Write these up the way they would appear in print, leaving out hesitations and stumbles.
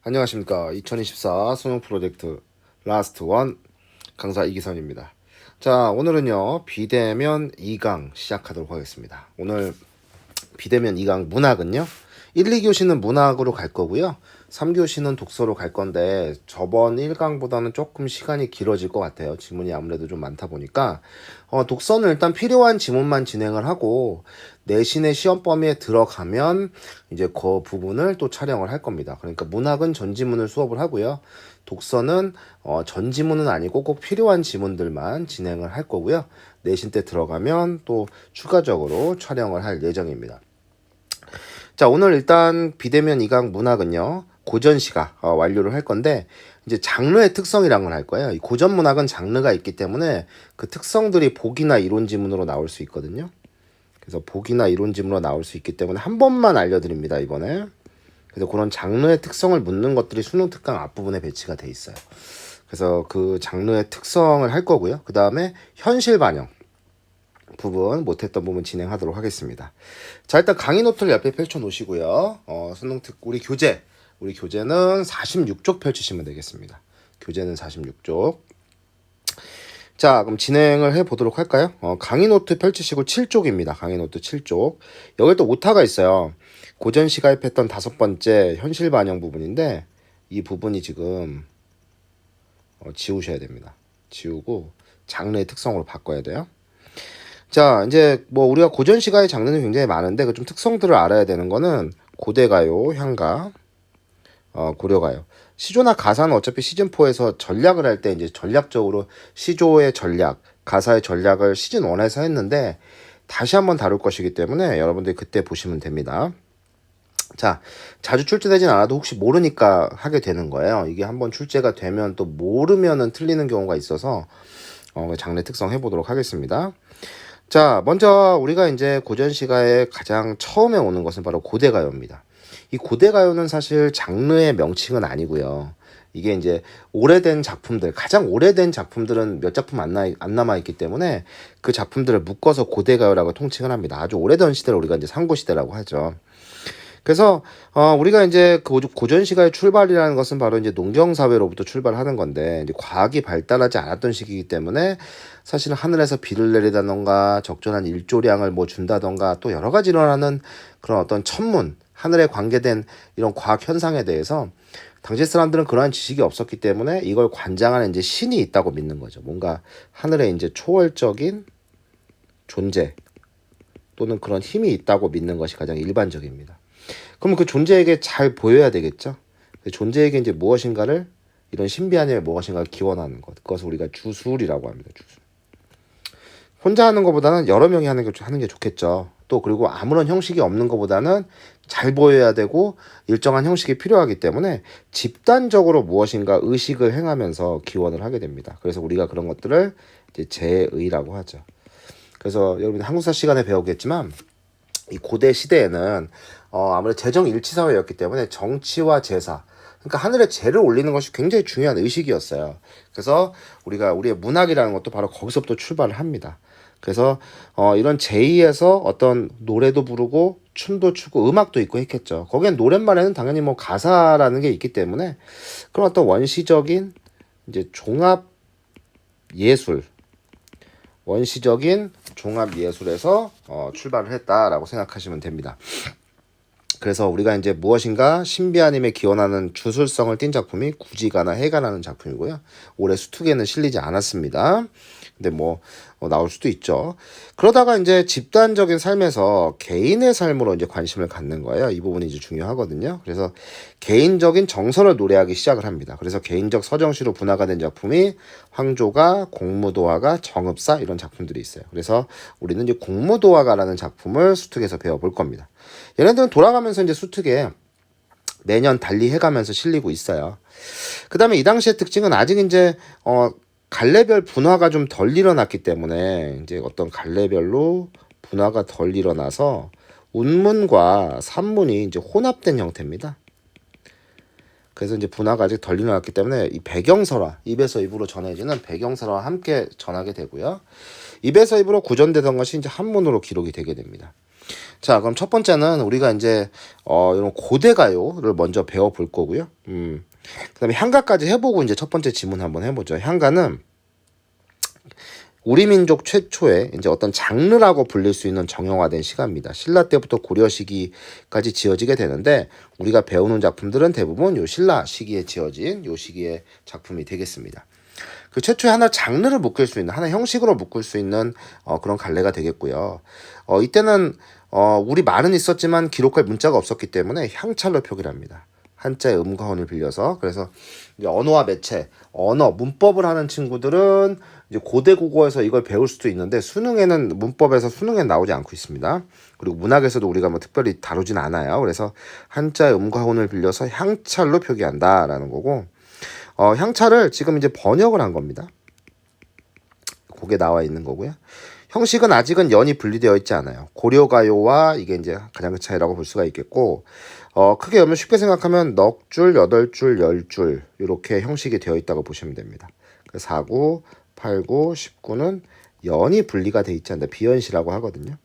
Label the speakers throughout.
Speaker 1: 안녕하십니까. 2024 수능 프로젝트 라스트 원 강사 이기선입니다. 자, 오늘은요, 비대면 2강 시작하도록 하겠습니다. 오늘 비대면 2강 문학은요, 1, 2교시는 문학으로 갈 거고요. 3교시는 독서로 갈 건데 저번 1강보다는 조금 시간이 길어질 것 같아요. 지문이 아무래도 좀 많다 보니까 독서는 일단 필요한 지문만 진행을 하고 내신의 시험 범위에 들어가면 이제 그 부분을 또 촬영을 할 겁니다. 그러니까 문학은 전 지문을 수업을 하고요. 독서는 전 지문은 아니고 꼭 필요한 지문들만 진행을 할 거고요. 내신 때 들어가면 또 추가적으로 촬영을 할 예정입니다. 자, 오늘 일단 비대면 2강 문학은요, 고전시가 완료를 할 건데, 이제 장르의 특성이란 걸 할 거예요. 이 고전 문학은 장르가 있기 때문에 그 특성들이 복이나 이론 지문으로 나올 수 있거든요. 그래서 복이나 이론 지문으로 나올 수 있기 때문에 한 번만 알려드립니다, 이번에. 그래서 그런 장르의 특성을 묻는 것들이 수능 특강 앞부분에 배치가 돼 있어요. 그래서 그 장르의 특성을 할 거고요. 그 다음에 현실 반영 부분, 못했던 부분 진행하도록 하겠습니다. 자, 일단 강의 노트를 옆에 펼쳐 놓으시고요. 우리 교재는 46쪽 펼치시면 되겠습니다. 교재는 46쪽. 자, 그럼 진행을 해 보도록 할까요? 강의 노트 펼치시고 7쪽입니다. 강의 노트 7쪽. 여기 또 오타가 있어요. 고전시 가입했던 5번째 현실 반영 부분인데, 이 부분이 지금 지우셔야 됩니다. 지우고 장르의 특성으로 바꿔야 돼요. 자, 이제 뭐 우리가 고전 시가의 장르는 굉장히 많은데 그 좀 특성들을 알아야 되는 거는 고대가요, 향가, 고려가요. 시조나 가사는 어차피 시즌4에서 전략을 할 때 이제 전략적으로 시조의 전략, 가사의 전략을 시즌1에서 했는데 다시 한번 다룰 것이기 때문에 여러분들이 그때 보시면 됩니다. 자, 자주 출제되진 않아도 혹시 모르니까 하게 되는 거예요. 이게 한번 출제가 되면 또 모르면은 틀리는 경우가 있어서 장르 특성 해보도록 하겠습니다. 자, 먼저 우리가 이제 고전시가에 가장 처음에 오는 것은 바로 고대가요입니다. 이 고대가요는 사실 장르의 명칭은 아니고요. 이게 이제 오래된 작품들, 가장 오래된 작품들은 몇 작품 안 남아있기 때문에 그 작품들을 묶어서 고대가요라고 통칭을 합니다. 아주 오래된 시대를 우리가 이제 상고시대라고 하죠. 그래서 우리가 이제 고전 시가의 출발이라는 것은 바로 이제 농경 사회로부터 출발하는 건데 이제 과학이 발달하지 않았던 시기이기 때문에 사실은 하늘에서 비를 내리다던가 적절한 일조량을 뭐 준다던가 또 여러 가지 일어나는 그런 어떤 천문, 하늘에 관계된 이런 과학 현상에 대해서 당시 사람들은 그러한 지식이 없었기 때문에 이걸 관장하는 이제 신이 있다고 믿는 거죠. 뭔가 하늘에 이제 초월적인 존재 또는 그런 힘이 있다고 믿는 것이 가장 일반적입니다. 그러면 그 존재에게 잘 보여야 되겠죠. 그 존재에게 이제 무엇인가를 이런 신비한 힘의 무엇인가를 기원하는 것. 그것을 우리가 주술이라고 합니다. 주술. 혼자 하는 것보다는 여러 명이 하는 게 좋겠죠. 또 그리고 아무런 형식이 없는 것보다는 잘 보여야 되고 일정한 형식이 필요하기 때문에 집단적으로 무엇인가 의식을 행하면서 기원을 하게 됩니다. 그래서 우리가 그런 것들을 이제 제의라고 하죠. 그래서 여러분 한국사 시간에 배우겠지만 이 고대 시대에는 아무래도 재정일치사회였기 때문에 정치와 제사, 그러니까 하늘에 재를 올리는 것이 굉장히 중요한 의식이었어요. 그래서 우리가 우리의 문학이라는 것도 바로 거기서부터 출발을 합니다. 그래서 이런 제의에서 어떤 노래도 부르고 춤도 추고 음악도 있고 했겠죠. 거기엔 노랫말에는 당연히 뭐 가사라는 게 있기 때문에 그런 어떤 원시적인 이제 종합 예술, 원시적인 종합 예술에서 출발을 했다라고 생각하시면 됩니다. 그래서 우리가 이제 무엇인가 신비한 힘에 기원하는 주술성을 띈 작품이 구지가나 해가라는 작품이고요. 올해 수특에는 실리지 않았습니다. 근데 뭐 나올 수도 있죠. 그러다가 이제 집단적인 삶에서 개인의 삶으로 이제 관심을 갖는 거예요. 이 부분이 이제 중요하거든요. 그래서 개인적인 정서를 노래하기 시작을 합니다. 그래서 개인적 서정시로 분화가 된 작품이 황조가, 공무도화가, 정읍사 이런 작품들이 있어요. 그래서 우리는 이제 공무도화가라는 작품을 수특에서 배워볼 겁니다. 얘네들은 돌아가면서 이제 수특에 매년 달리 해가면서 실리고 있어요. 그 다음에 이 당시의 특징은 아직 이제 갈래별 분화가 좀 덜 일어났기 때문에 이제 어떤 갈래별로 분화가 덜 일어나서 운문과 산문이 이제 혼합된 형태입니다. 그래서 이제 분화가 아직 덜 일어났기 때문에 이 배경설화, 입에서 입으로 전해지는 배경설화와 함께 전하게 되고요. 입에서 입으로 구전되던 것이 이제 한문으로 기록이 되게 됩니다. 자, 그럼 첫 번째는 우리가 이제 이런 고대 가요를 먼저 배워볼 거고요. 그다음에 향가까지 해보고 이제 첫 번째 지문 한번 해보죠. 향가는 우리 민족 최초의 이제 어떤 장르라고 불릴 수 있는 정형화된 시가입니다. 신라 때부터 고려 시기까지 지어지게 되는데 우리가 배우는 작품들은 대부분 요 신라 시기에 지어진 요 시기의 작품이 되겠습니다. 그 최초의 하나 장르를 묶을 수 있는 하나 형식으로 묶을 수 있는 그런 갈래가 되겠고요. 이때는 우리 말은 있었지만 기록할 문자가 없었기 때문에 향찰로 표기를 합니다. 한자의 음과 혼을 빌려서. 그래서 이제 언어와 매체, 언어, 문법을 하는 친구들은 이제 고대 국어에서 이걸 배울 수도 있는데 수능에는 문법에서 수능에 나오지 않고 있습니다. 그리고 문학에서도 우리가 뭐 특별히 다루진 않아요. 그래서 한자의 음과 혼을 빌려서 향찰로 표기한다라는 거고, 향찰을 지금 이제 번역을 한 겁니다. 그게 나와 있는 거고요. 형식은 아직은 연이 분리되어 있지 않아요. 고려가요와 이게 이제 가장 큰 차이라고 볼 수가 있겠고, 크게 여러분 쉽게 생각하면 넉 줄, 8줄, 10줄 이렇게 형식이 되어 있다고 보시면 됩니다. 4구, 8구, 19는 연이 분리가 돼 있지 않다. 비연시라고 하거든요.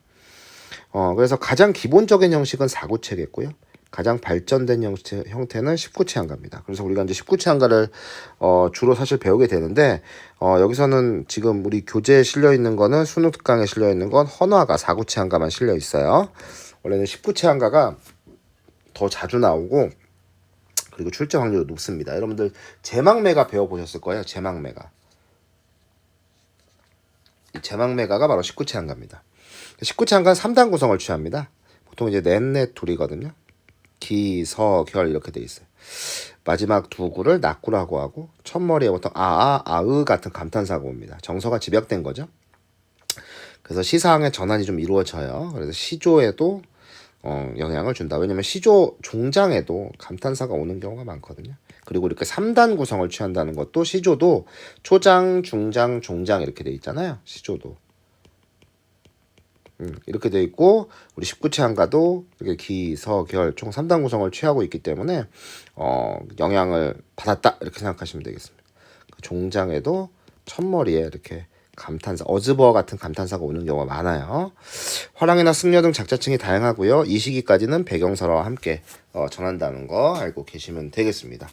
Speaker 1: 그래서 가장 기본적인 형식은 4구체겠고요. 가장 발전된 형태는 19체 한가입니다. 그래서 우리가 이제 19체 한가를 주로 사실 배우게 되는데 여기서는 지금 우리 교재에 실려 있는 거는 수능 특강에 실려 있는 건 헌화가 4구체 한가만 실려 있어요. 원래는 19체 한가가 더 자주 나오고 그리고 출제 확률도 높습니다. 여러분들 제망매가 배워보셨을 거예요. 제망매가. 이 제망매가가 바로 19체 한가입니다. 19체 한가는 3단 구성을 취합니다. 보통 이제 넷넷 둘이거든요. 기, 서, 결 이렇게 돼 있어요. 마지막 두 구를 낙구라고 하고 첫머리에 보통 아으 같은 감탄사가 옵니다. 정서가 집약된 거죠. 그래서 시사항의 전환이 좀 이루어져요. 그래서 시조에도 영향을 준다. 왜냐면 시조 종장에도 감탄사가 오는 경우가 많거든요. 그리고 이렇게 3단 구성을 취한다는 것도 시조도 초장, 중장, 종장 이렇게 돼 있잖아요. 시조도. 이렇게 돼 있고 우리 19체 한가도 이렇게 기, 서, 결 총 3단 구성을 취하고 있기 때문에 영향을 받았다 이렇게 생각하시면 되겠습니다. 그 종장에도 첫머리에 이렇게 감탄사, 어즈버 같은 감탄사가 오는 경우가 많아요. 화랑이나 승려 등 작자층이 다양하고요. 이 시기까지는 배경설화와 함께 전한다는 거 알고 계시면 되겠습니다.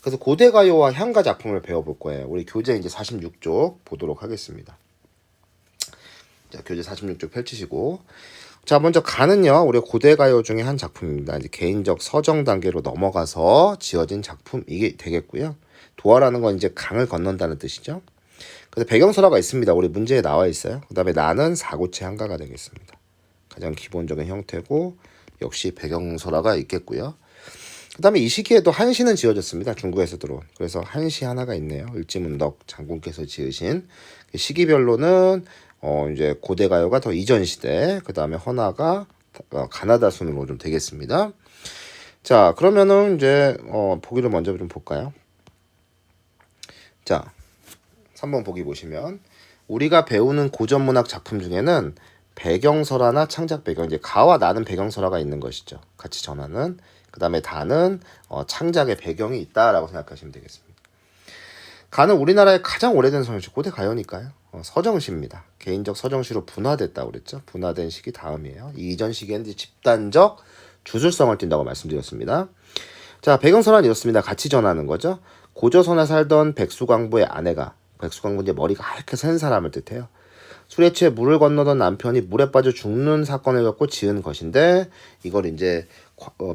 Speaker 1: 그래서 고대가요와 향가 작품을 배워볼 거예요. 우리 교재 이제 46쪽 보도록 하겠습니다. 자, 교재 46쪽 펼치시고 자 먼저 가는요 우리 고대가요 중에 한 작품입니다. 이제 개인적 서정 단계로 넘어가서 지어진 작품 이게 되겠고요. 도화라는 건 이제 강을 건넌다는 뜻이죠. 그래서 배경설화가 있습니다. 우리 문제에 나와 있어요. 그 다음에 나는 사고체 한가가 되겠습니다. 가장 기본적인 형태고 역시 배경설화가 있겠고요. 그 다음에 이 시기에도 한시는 지어졌습니다. 중국에서 들어온. 그래서 한시 하나가 있네요. 을지문덕 장군께서 지으신 시기별로는 이제 고대가요가 더 이전 시대, 그 다음에 헌화가 가나다 순으로 좀 되겠습니다. 자, 그러면은 이제 보기를 먼저 좀 볼까요? 자, 3번 보기 보시면 우리가 배우는 고전문학 작품 중에는 배경설화나 창작 배경, 이제 가와 나는 배경설화가 있는 것이죠. 같이 전하는. 그 다음에 다는 창작의 배경이 있다라고 생각하시면 되겠습니다. 가는 우리나라의 가장 오래된 서정시 고대가요니까요. 서정시입니다. 개인적 서정시로 분화됐다고 그랬죠. 분화된 시기 다음이에요. 이 이전 시기에는 이제 집단적 주술성을 띈다고 말씀드렸습니다. 자, 배경설화는 이렇습니다. 같이 전하는 거죠. 고조선에 살던 백수광부의 아내가, 백수광부 이제 머리가 하얗게 센 사람을 뜻해요. 술에 취해 물을 건너던 남편이 물에 빠져 죽는 사건을 겪고 지은 것인데 이걸 이제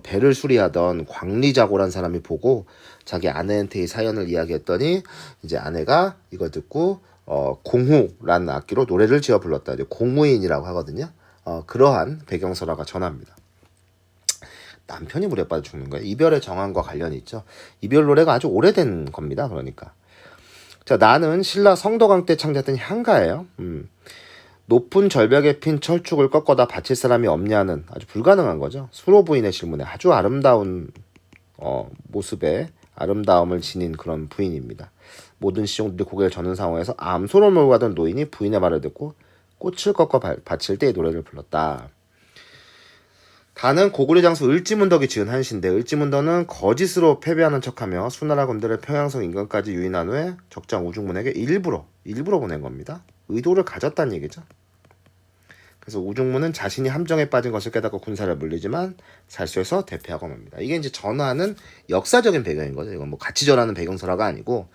Speaker 1: 배를 수리하던 광리자고란 사람이 보고 자기 아내한테 이 사연을 이야기했더니 이제 아내가 이걸 듣고 공후라는 악기로 노래를 지어 불렀다. 이제 공무인이라고 하거든요. 그러한 배경설화가 전합니다. 남편이 물에 빠져 죽는 거예요. 이별의 정황과 관련이 있죠. 이별 노래가 아주 오래된 겁니다. 그러니까. 자, 나는 신라 성덕왕 때 창작된 향가예요. 높은 절벽에 핀 철쭉을 꺾어다 바칠 사람이 없냐는 아주 불가능한 거죠. 수로 부인의 질문에 아주 아름다운 모습의 아름다움을 지닌 그런 부인입니다. 모든 시종들이 고개를 저는 상황에서 암소를 몰고 가던 노인이 부인의 말을 듣고 꽃을 꺾어 바칠 때 이 노래를 불렀다. 다는 고구려 장수 을지문덕이 지은 한시인데 을지문덕은 거짓으로 패배하는 척하며 수나라 군대를 평양성 인근까지 유인한 후에 적장 우중문에게 일부러 보낸 겁니다. 의도를 가졌다는 얘기죠. 그래서 우중무는 자신이 함정에 빠진 것을 깨닫고 군사를 물리지만 살수에서 대패하고 맙니다. 이게 이제 전하는 역사적인 배경인 거죠. 이건 뭐 같이 전하는 배경설화가 아니고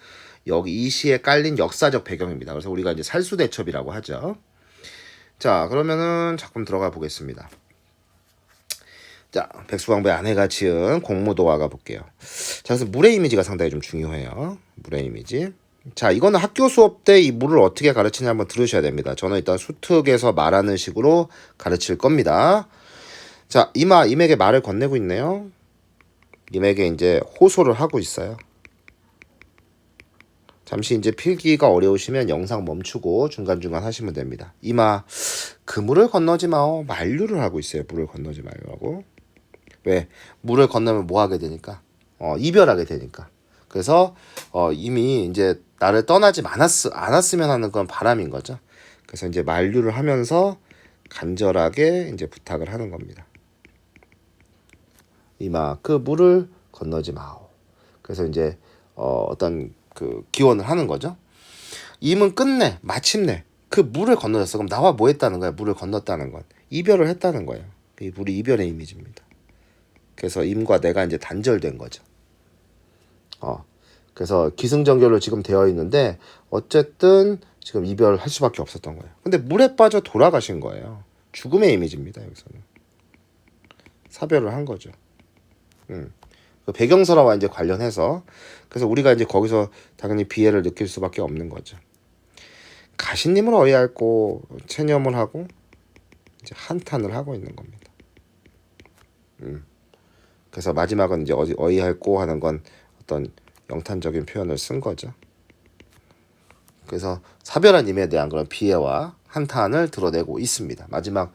Speaker 1: 여기 이 시에 깔린 역사적 배경입니다. 그래서 우리가 이제 살수대첩이라고 하죠. 자, 그러면은 작품 들어가 보겠습니다. 자, 백수광부의 아내가 지은 공무도화가 볼게요. 자, 그래서 물의 이미지가 상당히 좀 중요해요. 물의 이미지. 자, 이거는 학교 수업 때 이 물을 어떻게 가르치냐 한번 들으셔야 됩니다. 저는 일단 수특에서 말하는 식으로 가르칠 겁니다. 자, 임에게 말을 건네고 있네요. 임에게 이제 호소를 하고 있어요. 잠시 이제 필기가 어려우시면 영상 멈추고 중간중간 하시면 됩니다. 이마, 그 물을 건너지 마오. 만류를 하고 있어요. 물을 건너지 말라고. 왜? 물을 건너면 뭐 하게 되니까? 이별하게 되니까. 그래서 이미 이제 나를 떠나지 않았으면 하는 건 바람인 거죠. 그래서 이제 만류를 하면서 간절하게 이제 부탁을 하는 겁니다. 이마, 그 물을 건너지 마오. 그래서 이제 어떤 그 기원을 하는 거죠. 임은 끝내 마침내 그 물을 건너졌어. 그럼 나와 뭐 했다는 거야? 물을 건넜다는 건 이별을 했다는 거예요. 이 물이 이별의 이미지입니다. 그래서 임과 내가 이제 단절된 거죠. 그래서 기승전결로 지금 되어 있는데 어쨌든 지금 이별할 수밖에 없었던 거예요. 근데 물에 빠져 돌아가신 거예요. 죽음의 이미지입니다. 여기서는 사별을 한 거죠. 그 배경설화와 이제 관련해서 그래서 우리가 이제 거기서 당연히 비애를 느낄 수밖에 없는 거죠. 가신님을 어이할고 체념을 하고 이제 한탄을 하고 있는 겁니다. 그래서 마지막은 이제 어이할고 하는 건 어떤 영탄적인 표현을 쓴 거죠. 그래서 사별한 임에 대한 그런 비애와 한탄을 드러내고 있습니다. 마지막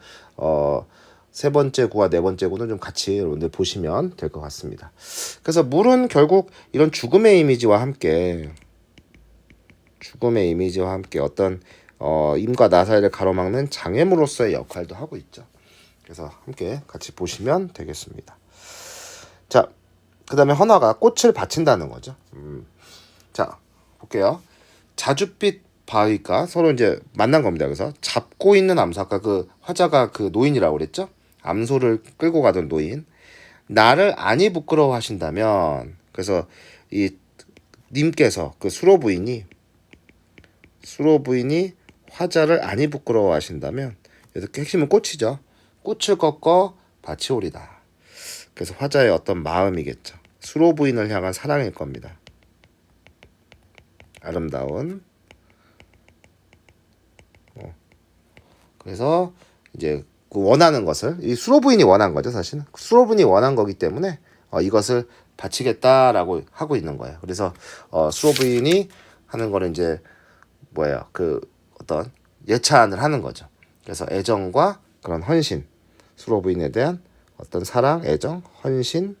Speaker 1: 세 번째 구와 네 번째 구는 좀 같이 여러분들 보시면 될 것 같습니다. 그래서 물은 결국 이런 죽음의 이미지와 함께 어떤 임과 나 사이를 가로막는 장애물로서의 역할도 하고 있죠. 그래서 함께 같이 보시면 되겠습니다. 자, 그 다음에 헌화가 꽃을 바친다는 거죠. 자, 볼게요. 자줏빛 바위가 서로 이제 만난 겁니다. 그래서 잡고 있는 암소, 아까 그 화자가 그 노인이라고 그랬죠? 암소를 끌고 가던 노인. 나를 아니 부끄러워하신다면, 그래서 이 님께서 그 수로 부인이 화자를 아니 부끄러워하신다면, 여기서 핵심은 꽃이죠. 꽃을 꺾어 바치오리다. 그래서 화자의 어떤 마음이겠죠. 수로 부인을 향한 사랑일 겁니다. 아름다운. 그래서 이제 그 원하는 것을 이 수로 부인이 원한 거죠. 사실은 수로 부인이 원한 거기 때문에 이것을 바치겠다라고 하고 있는 거예요. 그래서 수로 부인이 하는 거는 이제 뭐예요? 그 어떤 예찬을 하는 거죠. 그래서 애정과 그런 헌신, 수로 부인에 대한 어떤 사랑, 애정, 헌신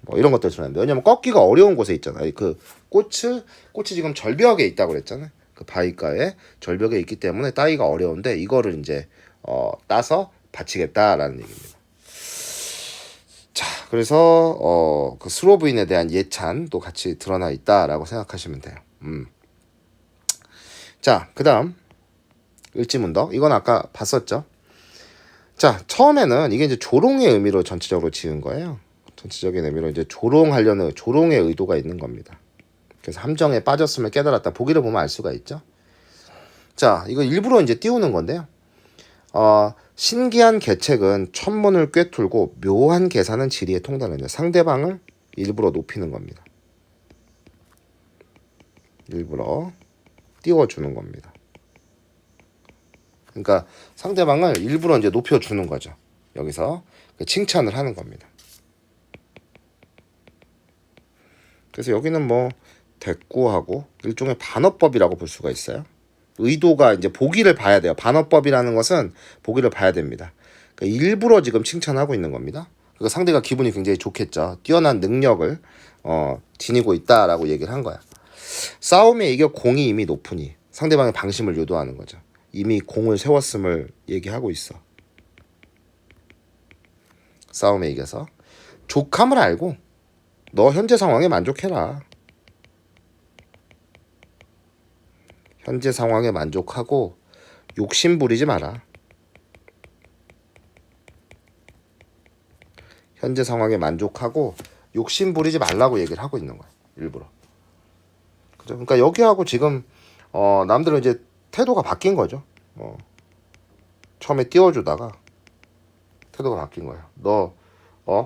Speaker 1: 뭐 이런 것들 들어는데 왜냐면 꺾기가 어려운 곳에 있잖아요. 그 꽃이 지금 절벽에 있다고 그랬잖아요. 그 바위가에 절벽에 있기 때문에 따기가 어려운데 이거를 이제 따서 바치겠다라는 얘기입니다. 자, 그래서 그 수로 부인에 대한 예찬도 같이 드러나 있다라고 생각하시면 돼요. 자, 그다음 을지문덕 이건 아까 봤었죠. 자, 처음에는 이게 이제 조롱의 의미로 전체적으로 지은 거예요. 전체적인 의미로 이제 조롱의 의도가 있는 겁니다. 그래서 함정에 빠졌음을 깨달았다. 보기를 보면 알 수가 있죠. 자, 이거 일부러 이제 띄우는 건데요. 신기한 계책은 천문을 꿰뚫고 묘한 계산은 지리에 통달하는 상대방을 일부러 높이는 겁니다. 일부러 띄워주는 겁니다. 그러니까 상대방을 일부러 이제 높여주는 거죠. 여기서 칭찬을 하는 겁니다. 그래서 여기는 뭐 대꾸하고 일종의 반어법이라고 볼 수가 있어요. 의도가 이제 보기를 봐야 돼요. 반어법이라는 것은 보기를 봐야 됩니다. 그러니까 일부러 지금 칭찬하고 있는 겁니다. 그러니까 상대가 기분이 굉장히 좋겠죠. 뛰어난 능력을 지니고 있다라고 얘기를 한 거야. 싸움에 이겨 공이 이미 높으니 상대방의 방심을 유도하는 거죠. 이미 공을 세웠음을 얘기하고 있어. 싸움에 이겨서 족함을 알고 너 현재 상황에 만족해라. 현재 상황에 만족하고 욕심 부리지 마라. 현재 상황에 만족하고 욕심 부리지 말라고 얘기를 하고 있는 거야. 일부러. 그죠? 그러니까 여기하고 지금 남들은 이제 태도가 바뀐 거죠. 처음에 띄워주다가 태도가 바뀐 거예요. 너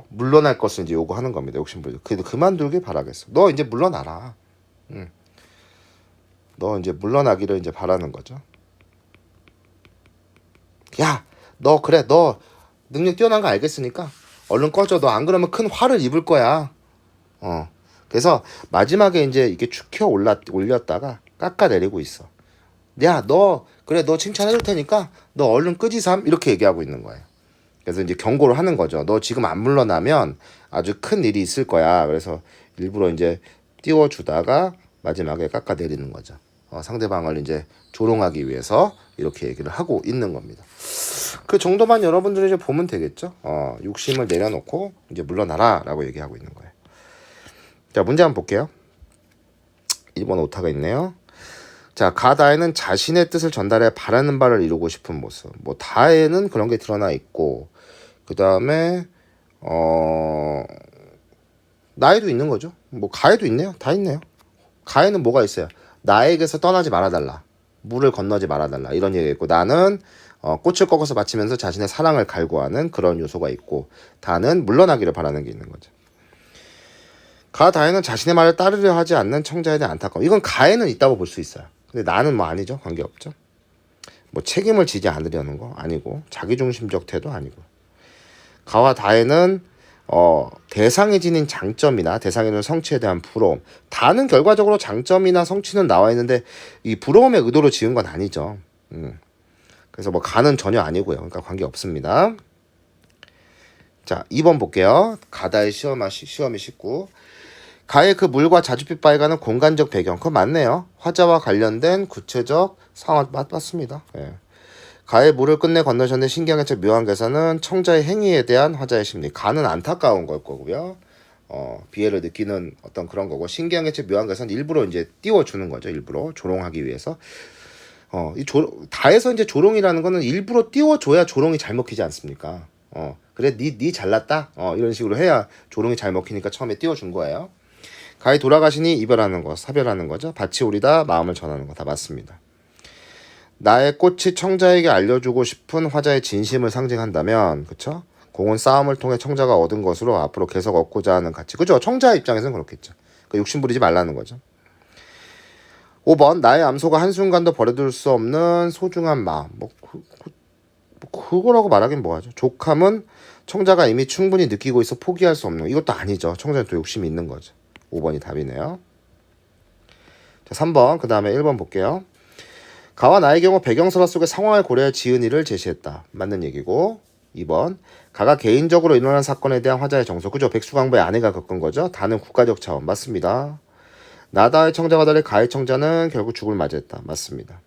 Speaker 1: 물러날 것을 이제 요구하는 겁니다. 욕심 부리지. 그래도 그만두길 바라겠어. 너 이제 물러나라. 너 이제 물러나기를 이제 바라는 거죠. 야, 너 그래, 너 능력 뛰어난 거 알겠으니까 얼른 꺼져. 너 안 그러면 큰 화를 입을 거야. 그래서 마지막에 이제 이게 축혀 올렸다가 깎아내리고 있어. 야, 너 그래, 너 칭찬해줄 테니까 너 얼른 끄지삼 이렇게 얘기하고 있는 거예요. 그래서 이제 경고를 하는 거죠. 너 지금 안 물러나면 아주 큰 일이 있을 거야. 그래서 일부러 이제 띄워주다가 마지막에 깎아내리는 거죠. 상대방을 이제 조롱하기 위해서 이렇게 얘기를 하고 있는 겁니다. 그 정도만 여러분들이 이제 보면 되겠죠. 욕심을 내려놓고 이제 물러나라라고 얘기하고 있는 거예요. 자, 문제 한번 볼게요. 1번 오타가 있네요. 자, 가다에는 자신의 뜻을 전달해 바라는 바를 이루고 싶은 모습. 뭐 다에는 그런 게 드러나 있고, 그 다음에 나에도 있는 거죠. 뭐 가에도 있네요. 다 있네요. 가에는 뭐가 있어요? 나에게서 떠나지 말아달라. 물을 건너지 말아달라. 이런 얘기가 있고, 나는 꽃을 꺾어서 바치면서 자신의 사랑을 갈구하는 그런 요소가 있고, 다는 물러나기를 바라는 게 있는 거죠. 가다에는 자신의 말을 따르려 하지 않는 청자에 대한 안타까움. 이건 가에는 있다고 볼 수 있어요. 근데 나는 뭐 아니죠. 관계없죠. 뭐 책임을 지지 않으려는 거 아니고, 자기중심적 태도 아니고. 가와 다에는 대상이 지닌 장점이나 대상이 있는 성취에 대한 부러움. 다는 결과적으로 장점이나 성취는 나와 있는데 이 부러움의 의도로 지은 건 아니죠. 그래서 뭐 가는 전혀 아니고요. 그러니까 관계 없습니다. 자, 2번 볼게요. 가다의 시험이 쉽고. 가의 그 물과 자줏빛 바에 가는 공간적 배경. 그거 맞네요. 화자와 관련된 구체적 상황 맞습니다. 예. 가의 물을 끝내 건너셨는데 신기한 책 묘한 개사는 청자의 행위에 대한 화자의 심리. 가는 안타까운 걸 거고요. 비애를 느끼는 어떤 그런 거고, 신기한 책 묘한 개사는 일부러 이제 띄워주는 거죠. 일부러 조롱하기 위해서. 다에서 이제 조롱이라는 거는 일부러 띄워줘야 조롱이 잘 먹히지 않습니까? 그래, 니 잘났다. 이런 식으로 해야 조롱이 잘 먹히니까 처음에 띄워준 거예요. 가히 돌아가시니 이별하는 거, 사별하는 거죠. 밭이 오리다 마음을 전하는 거 다 맞습니다. 나의 꽃이 청자에게 알려주고 싶은 화자의 진심을 상징한다면, 그쵸? 공은 싸움을 통해 청자가 얻은 것으로 앞으로 계속 얻고자 하는 가치. 그죠? 청자 입장에서는 그렇겠죠. 그러니까 욕심 부리지 말라는 거죠. 5번 나의 암소가 한순간도 버려둘 수 없는 소중한 마음. 그거라고 말하긴 뭐하죠. 족함은 청자가 이미 충분히 느끼고 있어 포기할 수 없는 거. 이것도 아니죠. 청자는 또 욕심이 있는 거죠. 5번이 답이네요. 자, 3번 그 다음에 1번 볼게요. 가와 나의 경우 배경설화 속의 상황을 고려해 지은 일을 제시했다. 맞는 얘기고. 2번 가가 개인적으로 일어난 사건에 대한 화자의 정서. 그죠? 백수강부의 아내가 겪은 거죠. 다는 국가적 차원. 맞습니다. 나다의 청자와 달리 가의 청자는 결국 죽을 맞이했다. 맞습니다.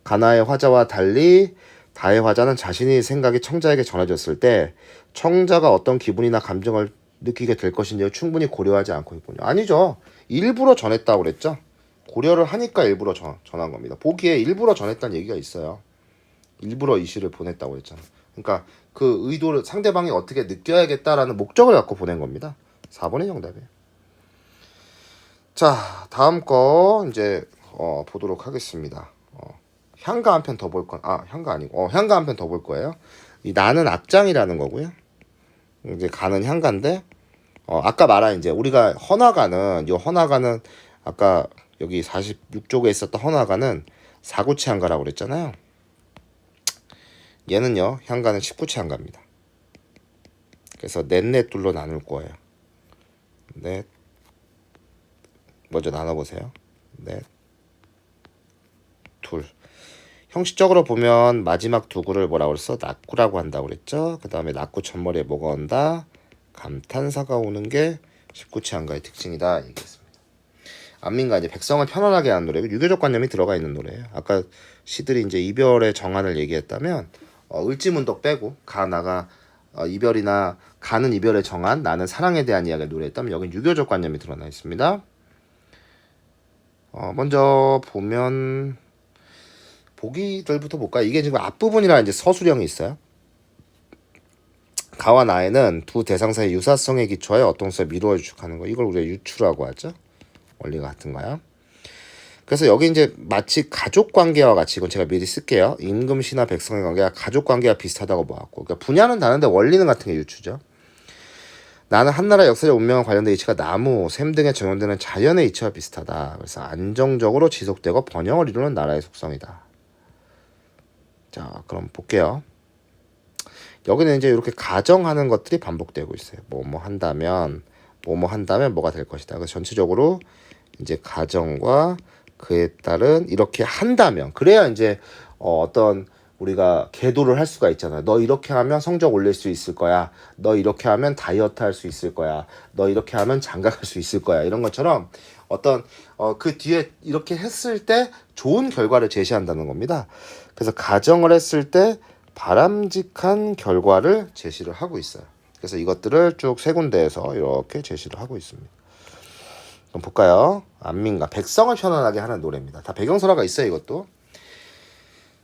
Speaker 1: 가나의 화자와 달리 다의 화자는 자신의 생각이 청자에게 전해졌을 때 청자가 어떤 기분이나 감정을 느끼게 될 것인지를 충분히 고려하지 않고 있군요. 아니죠. 일부러 전했다고 그랬죠. 고려를 하니까 일부러 전한 겁니다. 보기에 일부러 전했다는 얘기가 있어요. 일부러 이 시를 보냈다고 그랬잖아. 그러니까 그 의도를 상대방이 어떻게 느껴야겠다라는 목적을 갖고 보낸 겁니다. 4번이 정답이에요. 자, 다음 거 이제 보도록 하겠습니다. 향가 한 편 더 볼 향가 아니고 향가 한 편 더 볼 거예요. 이 나는 악장이라는 거고요. 이제 가는 향가인데 아까 말한 이제 우리가 헌화가는 아까 여기 46쪽에 있었던 헌화가는 4구체 향가라고 그랬잖아요. 얘는요 향가는 19체 향가입니다. 그래서 넷둘로 나눌 거예요. 넷 먼저 나눠보세요. 넷 둘. 형식적으로 보면 마지막 두 구를 뭐라고 그랬어? 낙구라고 한다고 그랬죠. 그 다음에 낙구 첫머리에 뭐가 온다? 감탄사가 오는 게 19체 향가의 특징이다 얘기했습니다. 안민가 이제 백성을 편안하게 하는 노래고 유교적 관념이 들어가 있는 노래예요. 아까 시들이 이제 이별의 정한을 얘기했다면 을지문덕 빼고 가나가 이별이나 가는 이별의 정한 나는 사랑에 대한 이야기를 노래했다면 여긴 유교적 관념이 드러나 있습니다. 먼저 보면 보기들부터 볼까요? 이게 지금 앞부분이라 이제 서술형이 있어요. 가와 나에는 두 대상사의 유사성에 기초하여 어떤 것을 미루어 유축하는 거. 이걸 우리가 유추라고 하죠. 원리가 같은 거야. 그래서 여기 이제 마치 가족 관계와 같이, 이건 제가 미리 쓸게요. 임금, 신하, 백성의 관계가 가족 관계와 비슷하다고 보았고, 그러니까 분야는 다른데 원리는 같은 게 유추죠. 나는 한나라 역사적 운명과 관련된 이치가 나무, 샘 등에 적용되는 자연의 이치와 비슷하다. 그래서 안정적으로 지속되고 번영을 이루는 나라의 속성이다. 자, 그럼 볼게요. 여기는 이제 이렇게 가정하는 것들이 반복되고 있어요. 뭐뭐 한다면 뭐가 될 것이다. 그래서 전체적으로 이제 가정과 그에 따른 이렇게 한다면, 그래야 이제 어떤 우리가 계도를 할 수가 있잖아요. 너 이렇게 하면 성적 올릴 수 있을 거야. 너 이렇게 하면 다이어트 할 수 있을 거야. 너 이렇게 하면 장가갈 수 있을 거야. 이런 것처럼 어떤 그 뒤에 이렇게 했을 때 좋은 결과를 제시한다는 겁니다. 그래서 가정을 했을 때 바람직한 결과를 제시를 하고 있어요. 그래서 이것들을 쭉 세 군데에서 이렇게 제시를 하고 있습니다. 그럼 볼까요? 안민가, 백성을 편안하게 하는 노래입니다. 다 배경설화가 있어요, 이것도.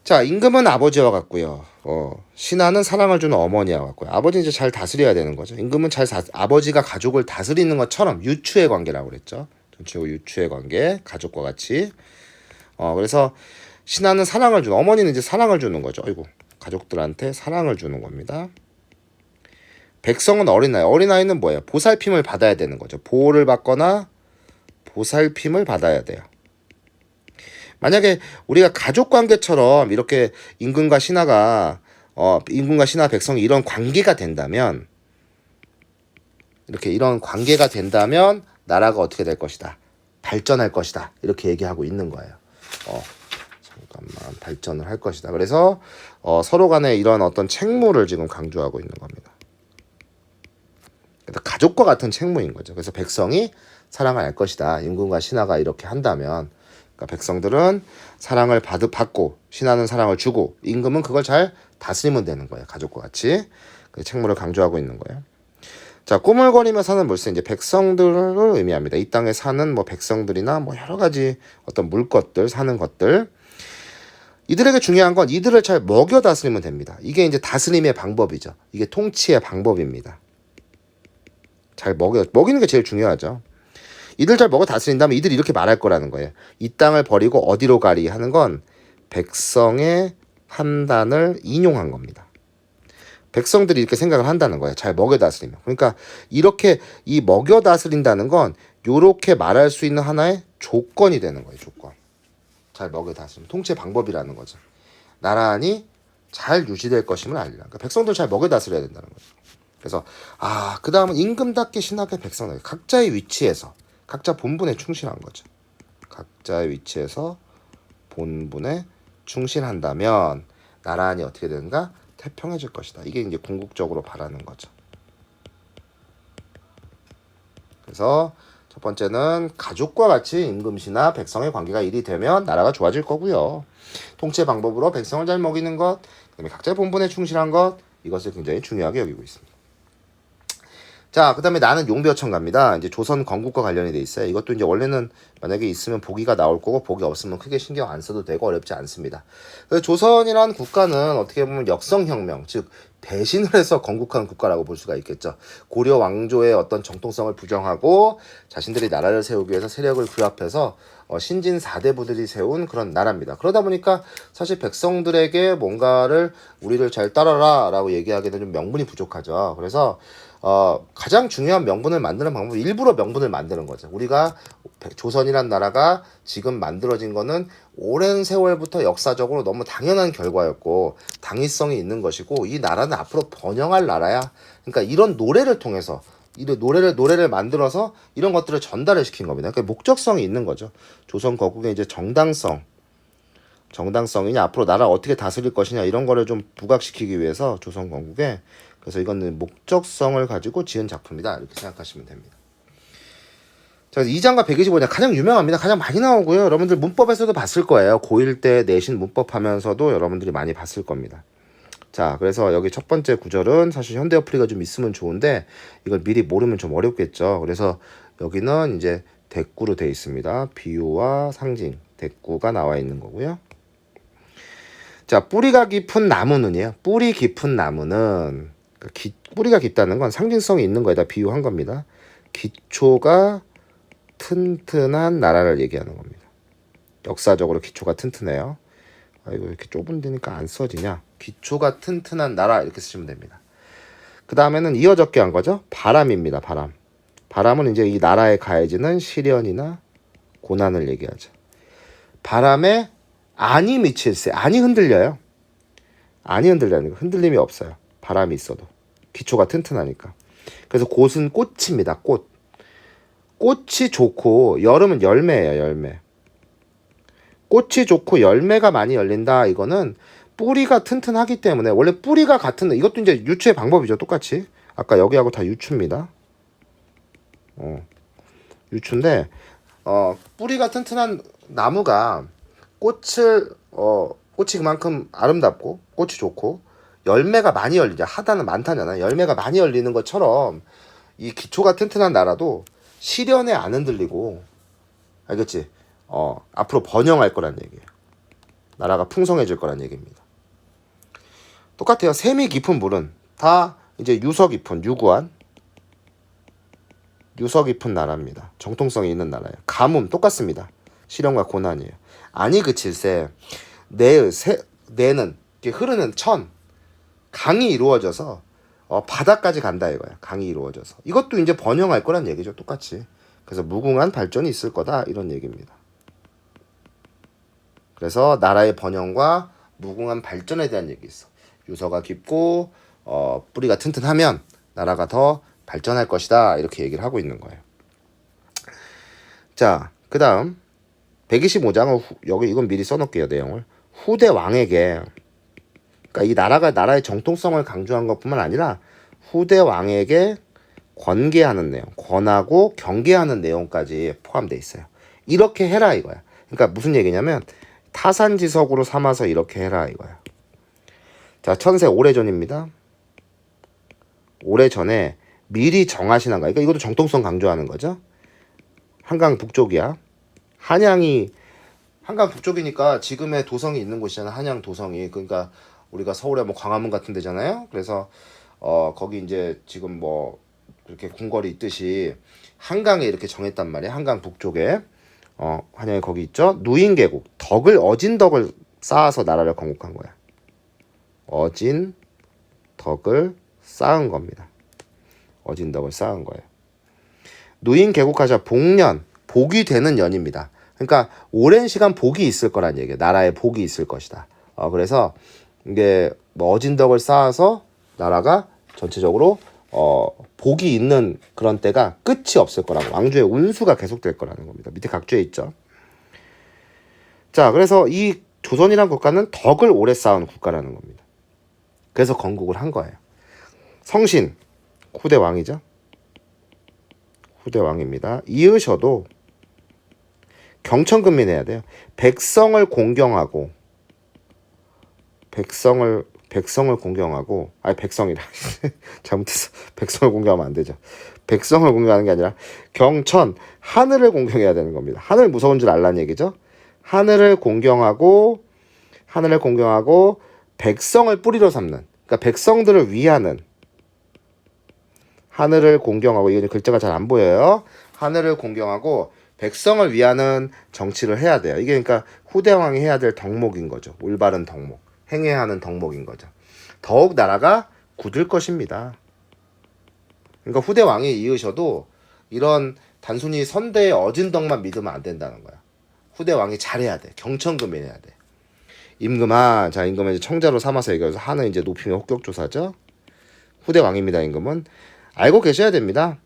Speaker 1: 자, 임금은 아버지와 같고요. 신하는 사랑을 주는 어머니와 같고요. 아버지는 이제 잘 다스려야 되는 거죠. 임금은 아버지가 가족을 다스리는 것처럼 유추의 관계라고 그랬죠. 전체적으로 유추의 관계, 가족과 같이. 그래서 신하는 사랑을 주는, 어머니는 이제 사랑을 주는 거죠. 아이고, 가족들한테 사랑을 주는 겁니다. 백성은 어린아이. 어린아이는 뭐예요? 보살핌을 받아야 되는 거죠. 보호를 받거나 보살핌을 받아야 돼요. 만약에 우리가 가족 관계처럼 이렇게 임금과 신하가 임금과 신하 백성이 이런 관계가 된다면, 이렇게 이런 관계가 된다면 나라가 어떻게 될 것이다. 발전할 것이다. 이렇게 얘기하고 있는 거예요. 잠깐만, 발전을 할 것이다. 그래서 서로 간에 이런 어떤 책무를 지금 강조하고 있는 겁니다. 그러니까 가족과 같은 책무인 거죠. 그래서 백성이 사랑을 알 것이다. 임금과 신하가 이렇게 한다면, 그러니까 백성들은 사랑을 받고 신하는 사랑을 주고 임금은 그걸 잘 다스리면 되는 거예요. 가족과 같이. 그 책무를 강조하고 있는 거예요. 자, 꾸물거리며 사는 물세, 이제 백성들을 의미합니다. 이 땅에 사는 뭐 백성들이나 뭐 여러 가지 어떤 물것들, 사는 것들. 이들에게 중요한 건 이들을 잘 먹여 다스리면 됩니다. 이게 이제 다스림의 방법이죠. 이게 통치의 방법입니다. 잘 먹이는 게 제일 중요하죠. 이들 잘 먹어 다스린다면 이들이 이렇게 말할 거라는 거예요. 이 땅을 버리고 어디로 가리 하는 건 백성의 판단을 인용한 겁니다. 백성들이 이렇게 생각을 한다는 거예요. 잘 먹여 다스리면. 그러니까 이렇게 이 먹여 다스린다는 건 요렇게 말할 수 있는 하나의 조건이 되는 거예요. 조건. 잘 먹여 다스리면. 통치 방법이라는 거죠. 나란히 잘 유지될 것임을 알리라. 그러니까 백성들 잘 먹여 다스려야 된다는 거죠. 그래서 그 다음은 임금답게 신하게 백성답게 각자의 위치에서 각자 본분에 충실한 거죠. 각자의 위치에서 본분에 충실한다면 나란히 어떻게 되는가? 태평해질 것이다. 이게 이제 궁극적으로 바라는 거죠. 그래서 첫 번째는 가족과 같이 임금시나 백성의 관계가 일이 되면 나라가 좋아질 거고요. 통치 방법으로 백성을 잘 먹이는 것, 그다음에 각자의 본분에 충실한 것, 이것을 굉장히 중요하게 여기고 있습니다. 자, 그 다음에 나는 용벼천가입니다. 이제 조선 건국과 관련이 돼 있어요. 이것도 이제 원래는 만약에 있으면 보기가 나올 거고, 보기 없으면 크게 신경 안 써도 되고 어렵지 않습니다. 그래서 조선이라는 국가는 어떻게 보면 역성혁명, 즉 배신을 해서 건국한 국가라고 볼 수가 있겠죠. 고려 왕조의 어떤 정통성을 부정하고 자신들이 나라를 세우기 위해서 세력을 규합해서 신진 4대부들이 세운 그런 나라입니다. 그러다 보니까 사실 백성들에게 뭔가를 우리를 잘 따라라 라고 얘기하기에는 좀 명분이 부족하죠. 그래서 가장 중요한 명분을 만드는 방법은 일부러 명분을 만드는 거죠. 우리가 조선이란 나라가 지금 만들어진 거는 오랜 세월부터 역사적으로 너무 당연한 결과였고 당위성이 있는 것이고 이 나라는 앞으로 번영할 나라야. 그러니까 이런 노래를 통해서 노래를 만들어서 이런 것들을 전달을 시킨 겁니다. 그러니까 목적성이 있는 거죠. 조선 거국의 이제 정당성이냐 앞으로 나라 어떻게 다스릴 것이냐 이런 거를 좀 부각시키기 위해서 조선 건국에, 그래서 이거는 목적성을 가지고 지은 작품이다 이렇게 생각하시면 됩니다. 자, 2장과 125장 가장 유명합니다. 가장 많이 나오고요. 여러분들 문법에서도 봤을 거예요. 고1 때 내신 문법 하면서도 여러분들이 많이 봤을 겁니다. 자, 그래서 여기 첫 번째 구절은 사실 현대어 풀이가 좀 있으면 좋은데 이걸 미리 모르면 좀 어렵겠죠. 그래서 여기는 이제 대꾸로 되어 있습니다. 비유와 상징, 대꾸가 나와 있는 거고요. 자, 뿌리가 깊은 나무는요. 뿌리 깊은 나무는 뿌리가 깊다는 건 상징성이 있는 거에다 비유한 겁니다. 기초가 튼튼한 나라를 얘기하는 겁니다. 역사적으로 기초가 튼튼해요. 이거 이렇게 좁은 데니까 안 써지냐. 기초가 튼튼한 나라 이렇게 쓰시면 됩니다. 그 다음에는 이어 적게 한 거죠. 바람입니다. 바람. 바람은 이제 이 나라에 가해지는 시련이나 고난을 얘기하죠. 바람에 안이 미칠세. 안이 흔들려요. 안이 흔들려요. 흔들림이 없어요. 바람이 있어도. 기초가 튼튼하니까. 그래서 꽃은 꽃입니다. 꽃. 꽃이 좋고 여름은 열매예요. 열매. 꽃이 좋고 열매가 많이 열린다. 이거는 뿌리가 튼튼하기 때문에 원래 뿌리가 같은 이것도 이제 유추의 방법이죠. 똑같이. 아까 여기하고 다 유추입니다. 유추인데 뿌리가 튼튼한 나무가 꽃이 그만큼 아름답고 꽃이 좋고 열매가 많이 열리자 하다는 많다잖아. 열매가 많이 열리는 것처럼 이 기초가 튼튼한 나라도 시련에 안 흔들리고 알겠지? 앞으로 번영할 거란 얘기예요. 나라가 풍성해질 거란 얘기입니다. 똑같아요. 샘이 깊은 물은 다 이제 유서 깊은 유구한 유서 깊은 나라입니다. 정통성이 있는 나라예요. 가뭄 똑같습니다. 시련과 고난이에요. 아니 그칠세 내는 이렇게 흐르는 천 강이 이루어져서 바다까지 간다 이거야. 강이 이루어져서 이것도 이제 번영할 거란 얘기죠. 똑같이. 그래서 무궁한 발전이 있을 거다 이런 얘기입니다. 그래서 나라의 번영과 무궁한 발전에 대한 얘기 있어. 유서가 깊고 뿌리가 튼튼하면 나라가 더 발전할 것이다 이렇게 얘기를 하고 있는 거예요. 자, 그 다음 125장은 여기 이건 미리 써놓을게요. 내용을 후대 왕에게 그러니까 이 나라가 나라의 정통성을 강조한 것뿐만 아니라 후대 왕에게 권계하는 내용, 권하고 경계하는 내용까지 포함되어 있어요. 이렇게 해라 이거야. 그러니까 무슨 얘기냐면 타산지석으로 삼아서 이렇게 해라 이거야. 자, 천세 오래전입니다. 오래전에 미리 정하신 한가. 그러니까 이것도 정통성 강조하는 거죠. 한강 북쪽이야. 한양이 한강 북쪽이니까 지금의 도성이 있는 곳이잖아. 한양 도성이. 그러니까 우리가 서울에 뭐 광화문 같은 데잖아요. 그래서 거기 이제 지금 뭐 이렇게 궁궐이 있듯이 한강에 이렇게 정했단 말이야. 한강 북쪽에 한양에 거기 있죠. 누인계곡 어진 덕을 쌓아서 나라를 건국한 거야. 어진 덕을 쌓은 겁니다. 어진 덕을 쌓은 거예요. 누인계곡하자 복년 복이 되는 년입니다. 그러니까 오랜 시간 복이 있을 거란 얘기예요. 나라에 복이 있을 것이다. 그래서 이게 뭐 어진 덕을 쌓아서 나라가 전체적으로 복이 있는 그런 때가 끝이 없을 거라고. 왕조의 운수가 계속될 거라는 겁니다. 밑에 각주에 있죠. 자, 그래서 이 조선이란 국가는 덕을 오래 쌓은 국가라는 겁니다. 그래서 건국을 한 거예요. 성신 후대 왕이죠. 후대 왕입니다. 이으셔도 경천근민해야 돼요. 백성을 공경하고 백성이라 잘못했어. 백성을 공경하면 안 되죠. 백성을 공경하는 게 아니라 경천 하늘을 공경해야 되는 겁니다. 하늘 무서운 줄 알라는 얘기죠. 하늘을 공경하고 백성을 뿌리로 삼는, 그러니까 백성들을 위하는, 하늘을 공경하고, 이게 글자가 잘 안 보여요. 하늘을 공경하고 백성을 위하는 정치를 해야 돼요. 이게 그러니까 후대왕이 해야 될 덕목인 거죠. 올바른 덕목, 행해야 하는 덕목인 거죠. 더욱 나라가 굳을 것입니다. 그러니까 후대왕이 이으셔도 이런 단순히 선대의 어진 덕만 믿으면 안 된다는 거야. 후대왕이 잘해야 돼. 경천금해야 돼. 임금아, 자, 임금은 이제 청자로 삼아서 얘기해서 하는 이제 높이면 혹격조사죠. 후대왕입니다. 임금은 알고 계셔야 됩니다.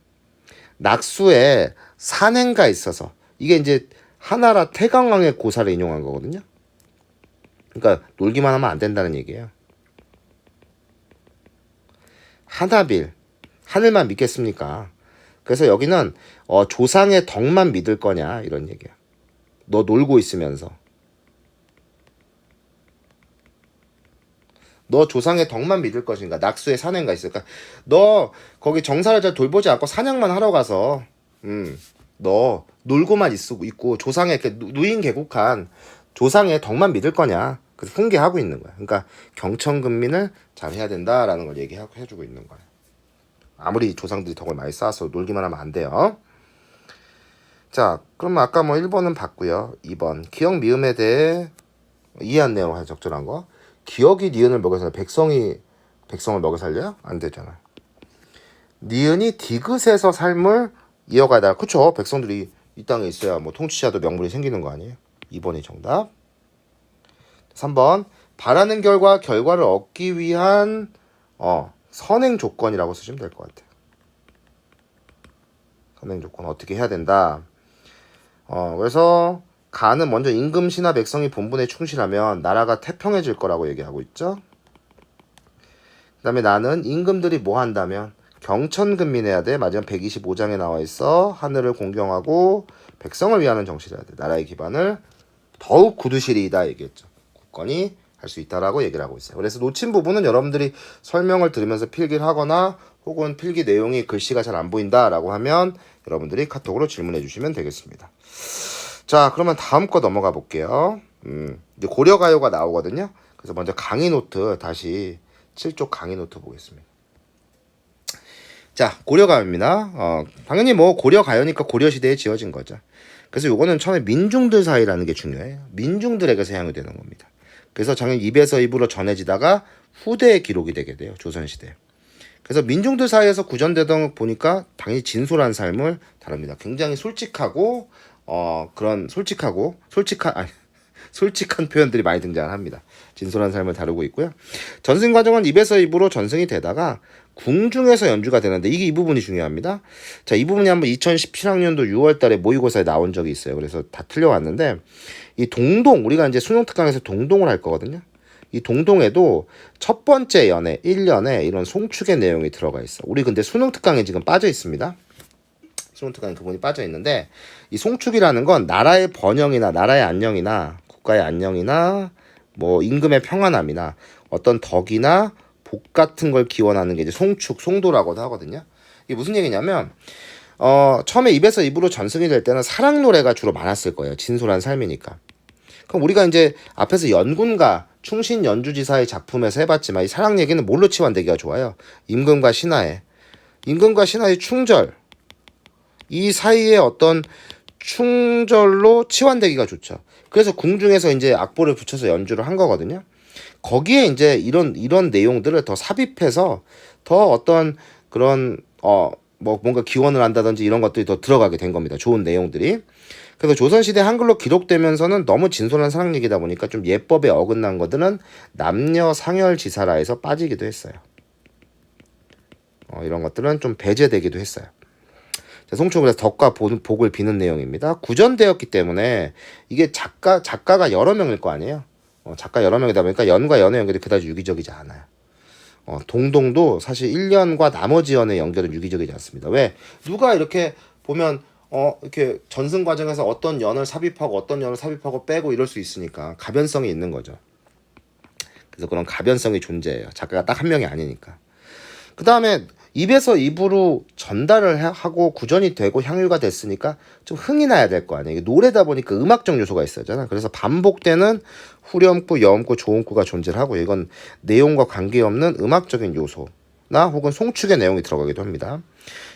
Speaker 1: 낙수에 산행가 있어서, 이게 이제 하나라 태강왕의 고사를 인용한 거거든요. 그러니까 놀기만 하면 안 된다는 얘기예요. 하나빌, 하늘만 믿겠습니까? 그래서 여기는 조상의 덕만 믿을 거냐 이런 얘기야. 너 놀고 있으면서 너 조상의 덕만 믿을 것인가? 낙수에 산행가 있을까? 너 거기 정사를 잘 돌보지 않고 사냥만 하러 가서 너 놀고만 있고 조상의 누인계곡한 조상의 덕만 믿을 거냐? 그래서 훈계하고 있는 거야. 그러니까 경천근민을 잘 해야 된다라는 걸 얘기하고 해주고 있는 거야. 아무리 조상들이 덕을 많이 쌓아서 놀기만 하면 안 돼요. 자, 그럼 아까 뭐 1번은 봤고요. 2번 기억 미음에 대해 이해한 내용 한 적절한 거. 기억이 니은을 먹여 살려. 백성을 먹여 살려요? 안 되잖아. 니은이 디귿에서 삶을 이어가다. 그쵸? 백성들이 이 땅에 있어야 뭐 통치자도 명분이 생기는 거 아니에요? 2번이 정답. 3번 바라는 결과를 얻기 위한 선행 조건이라고 쓰시면 될 것 같아요. 선행 조건 어떻게 해야 된다. 그래서 가는 먼저 임금 신하 백성이 본분에 충실하면 나라가 태평해질 거라고 얘기하고 있죠. 그 다음에 나는 임금들이 뭐 한다면 경천근민해야 돼. 마지막 125장에 나와 있어. 하늘을 공경하고 백성을 위하는 정치를 해야 돼. 나라의 기반을 더욱 굳으시리이다 얘기했죠. 굳건히 할 수 있다라고 얘기를 하고 있어요. 그래서 놓친 부분은 여러분들이 설명을 들으면서 필기를 하거나 혹은 필기 내용이 글씨가 잘 안 보인다라고 하면 여러분들이 카톡으로 질문해 주시면 되겠습니다. 자, 그러면 다음 거 넘어가 볼게요. 이제 고려가요가 나오거든요. 그래서 먼저 강의 노트 다시 7쪽 강의 노트 보겠습니다. 자, 고려가요입니다. 당연히 뭐 고려가요니까 고려시대에 지어진 거죠. 그래서 요거는 처음에 민중들 사이라는 게 중요해요. 민중들에게 사용이 되는 겁니다. 그래서 작년 입에서 입으로 전해지다가 후대에 기록이 되게 돼요. 조선시대. 그래서 민중들 사이에서 구전되던 거 보니까 당연히 진솔한 삶을 다룹니다. 굉장히 솔직하고 그런 솔직한 표현들이 많이 등장합니다. 진솔한 삶을 다루고 있고요. 전승 과정은 입에서 입으로 전승이 되다가 궁중에서 연주가 되는데 이 부분이 중요합니다. 자, 이 부분이 한번 2017학년도 6월 달에 모의고사에 나온 적이 있어요. 그래서 다 틀려왔는데 이 동동, 우리가 이제 수능 특강에서 동동을 할 거거든요. 이 동동에도 첫 번째 연애 1년에 이런 송축의 내용이 들어가 있어. 우리 근데 수능 특강에 지금 빠져 있습니다. 수능 특강에 그 부분이 빠져 있는데 이 송축이라는 건 나라의 번영이나 나라의 안녕이나 국가의 안녕이나 뭐 임금의 평안함이나 어떤 덕이나 복 같은 걸 기원하는 게 이제 송축, 송도라고도 하거든요. 이게 무슨 얘기냐면 처음에 입에서 입으로 전승이 될 때는 사랑 노래가 주로 많았을 거예요. 진솔한 삶이니까. 그럼 우리가 이제 앞에서 연군가 충신 연주지사의 작품에서 해봤지만 이 사랑 얘기는 뭘로 치환되기가 좋아요? 임금과 신하의 충절, 이 사이에 어떤 충절로 치환되기가 좋죠. 그래서 궁중에서 이제 악보를 붙여서 연주를 한 거거든요. 거기에 이제 이런 내용들을 더 삽입해서 더 어떤 그런 뭐 뭔가 기원을 한다든지 이런 것들이 더 들어가게 된 겁니다. 좋은 내용들이. 그래서 조선시대 한글로 기록되면서는 너무 진솔한 사랑 얘기다 보니까 좀 예법에 어긋난 것들은 남녀 상열지사라에서 빠지기도 했어요. 이런 것들은 좀 배제되기도 했어요. 송축은 그래서 덕과 복을 비는 내용입니다. 구전되었기 때문에 이게 작가가 여러 명일 거 아니에요. 작가 여러 명이다 보니까 연과 연의 연결이 그다지 유기적이지 않아요. 동동도 사실 1년과 나머지 연의 연결은 유기적이지 않습니다. 왜? 누가 이렇게 보면 이렇게 전승 과정에서 어떤 연을 삽입하고 어떤 연을 삽입하고 빼고 이럴 수 있으니까 가변성이 있는 거죠. 그래서 그런 가변성이 존재해요. 작가가 딱 한 명이 아니니까. 그 다음에 입에서 입으로 전달을 하고 구전이 되고 향유가 됐으니까 좀 흥이 나야 될 거 아니에요. 노래다 보니까 음악적 요소가 있었잖아. 그래서 반복되는 후렴구, 여음구, 조음구가 존재를 하고 이건 내용과 관계없는 음악적인 요소나 혹은 송축의 내용이 들어가기도 합니다.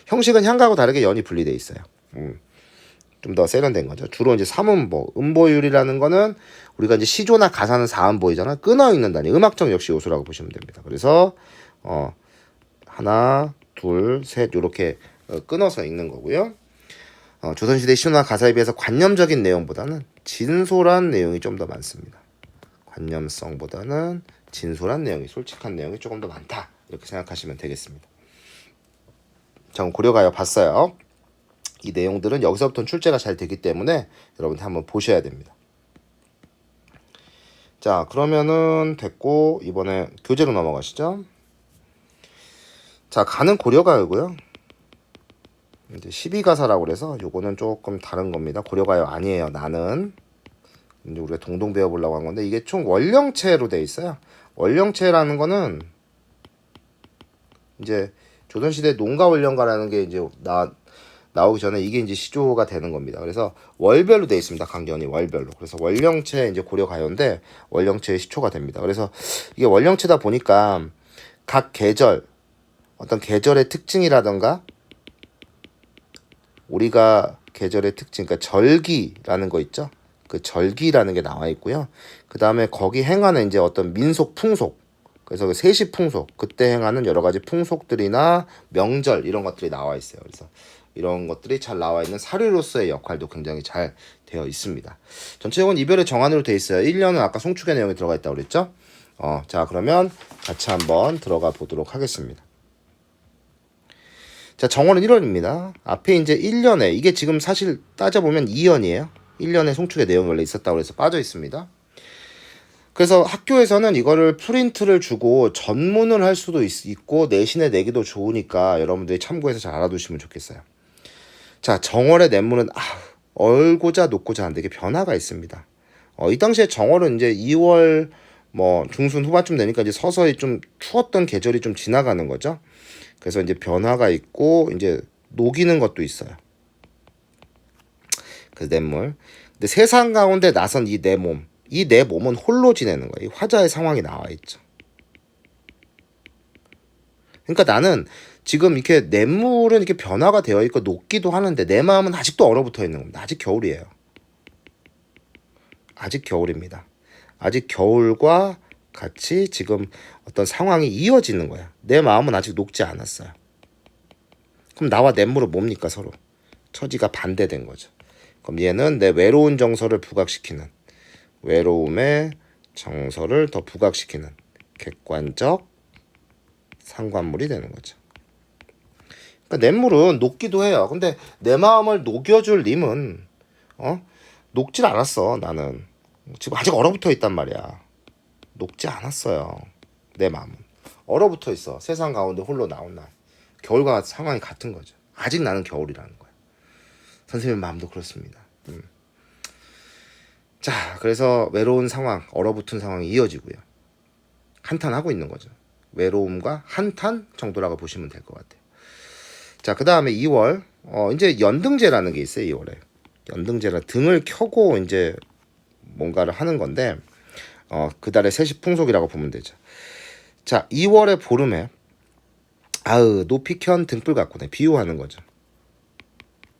Speaker 1: 형식은 향가하고 다르게 연이 분리돼 있어요. 좀 더 세련된 거죠. 주로 이제 삼음보, 음보율이라는 거는 우리가 이제 시조나 가사는 사음보이잖아. 끊어 읽는다니 음악적 역시 요소라고 보시면 됩니다. 그래서 하나, 둘, 셋 이렇게 끊어서 읽는 거고요. 조선시대 시조나 가사에 비해서 관념적인 내용보다는 진솔한 내용이 좀 더 많습니다. 관념성보다는 진솔한 내용이, 솔직한 내용이 조금 더 많다. 이렇게 생각하시면 되겠습니다. 자, 고려가요 봤어요. 이 내용들은 여기서부터는 출제가 잘 되기 때문에 여러분들 한번 보셔야 됩니다. 자, 그러면은 됐고 이번에 교재로 넘어가시죠. 자, 가는 고려가요고요. 이제 12가사라고 그래서 요거는 조금 다른 겁니다. 고려가요 아니에요. 나는 이제 우리가 동동 배워보려고 한 건데 이게 총 원령체로 돼 있어요. 원령체라는 거는 이제 조선시대 농가원령가라는 게 이제 나오기 전에 이게 이제 시조가 되는 겁니다. 그래서 월별로 되어 있습니다. 강견이 월별로. 그래서 원령체 이제 고려가요인데 원령체의 시초가 됩니다. 그래서 이게 원령체다 보니까 각 계절 어떤 계절의 특징이라던가 우리가 계절의 특징, 그러니까 절기라는 거 있죠. 그 절기라는 게 나와 있고요. 그 다음에 거기 행하는 이제 어떤 민속 풍속, 그래서 그 세시 풍속, 그때 행하는 여러 가지 풍속들이나 명절 이런 것들이 나와 있어요. 그래서 이런 것들이 잘 나와 있는 사료로서의 역할도 굉장히 잘 되어 있습니다. 전체적인 이별의 정안으로 되어 있어요. 1년은 아까 송축의 내용이 들어가 있다고 그랬죠. 자, 그러면 같이 한번 들어가 보도록 하겠습니다. 자, 정월은 1월입니다. 앞에 이제 1년에, 이게 지금 사실 따져보면 2년이에요. 1년에 송축의 내용이 원래 있었다고 해서 빠져 있습니다. 그래서 학교에서는 이거를 프린트를 주고 전문을 할 수도 있고 내신에 내기도 좋으니까 여러분들이 참고해서 잘 알아두시면 좋겠어요. 자, 정월의 냇물은 얼고자 녹고자 하는데 이게 변화가 있습니다. 이 당시에 정월은 이제 2월 뭐 중순 후반쯤 되니까 이제 서서히 좀 추웠던 계절이 좀 지나가는 거죠. 그래서 이제 변화가 있고 이제 녹이는 것도 있어요. 그 냇물. 근데 세상 가운데 나선 이 내 몸. 이 내 몸은 홀로 지내는 거예요. 이 화자의 상황이 나와 있죠. 그러니까 나는 지금 이렇게 냇물은 이렇게 변화가 되어 있고 녹기도 하는데 내 마음은 아직도 얼어붙어 있는 겁니다. 아직 겨울이에요. 아직 겨울입니다. 아직 겨울과 같이 지금 어떤 상황이 이어지는 거야. 내 마음은 아직 녹지 않았어요. 그럼 나와 냇물은 뭡니까 서로? 처지가 반대된 거죠. 그럼 얘는 내 외로운 정서를 부각시키는, 외로움의 정서를 더 부각시키는 객관적 상관물이 되는 거죠. 그러니까 냇물은 녹기도 해요. 근데 내 마음을 녹여줄 님은 녹질 않았어. 나는 지금 아직 얼어붙어 있단 말이야. 녹지 않았어요. 내 마음은 얼어붙어 있어. 세상 가운데 홀로 나온 날. 겨울과 상황이 같은 거죠. 아직 나는 겨울이라는 거야. 선생님 마음도 그렇습니다. 자, 그래서 외로운 상황, 얼어붙은 상황이 이어지고요. 한탄하고 있는 거죠. 외로움과 한탄 정도라고 보시면 될 것 같아요. 자, 그 다음에 2월, 이제 연등제라는 게 있어요. 2월에 연등제라 등을 켜고 이제 뭔가를 하는 건데, 그 달의 세시 풍속이라고 보면 되죠. 자, 2월의 보름에 높이 켠 등불 갖고 비유하는 거죠.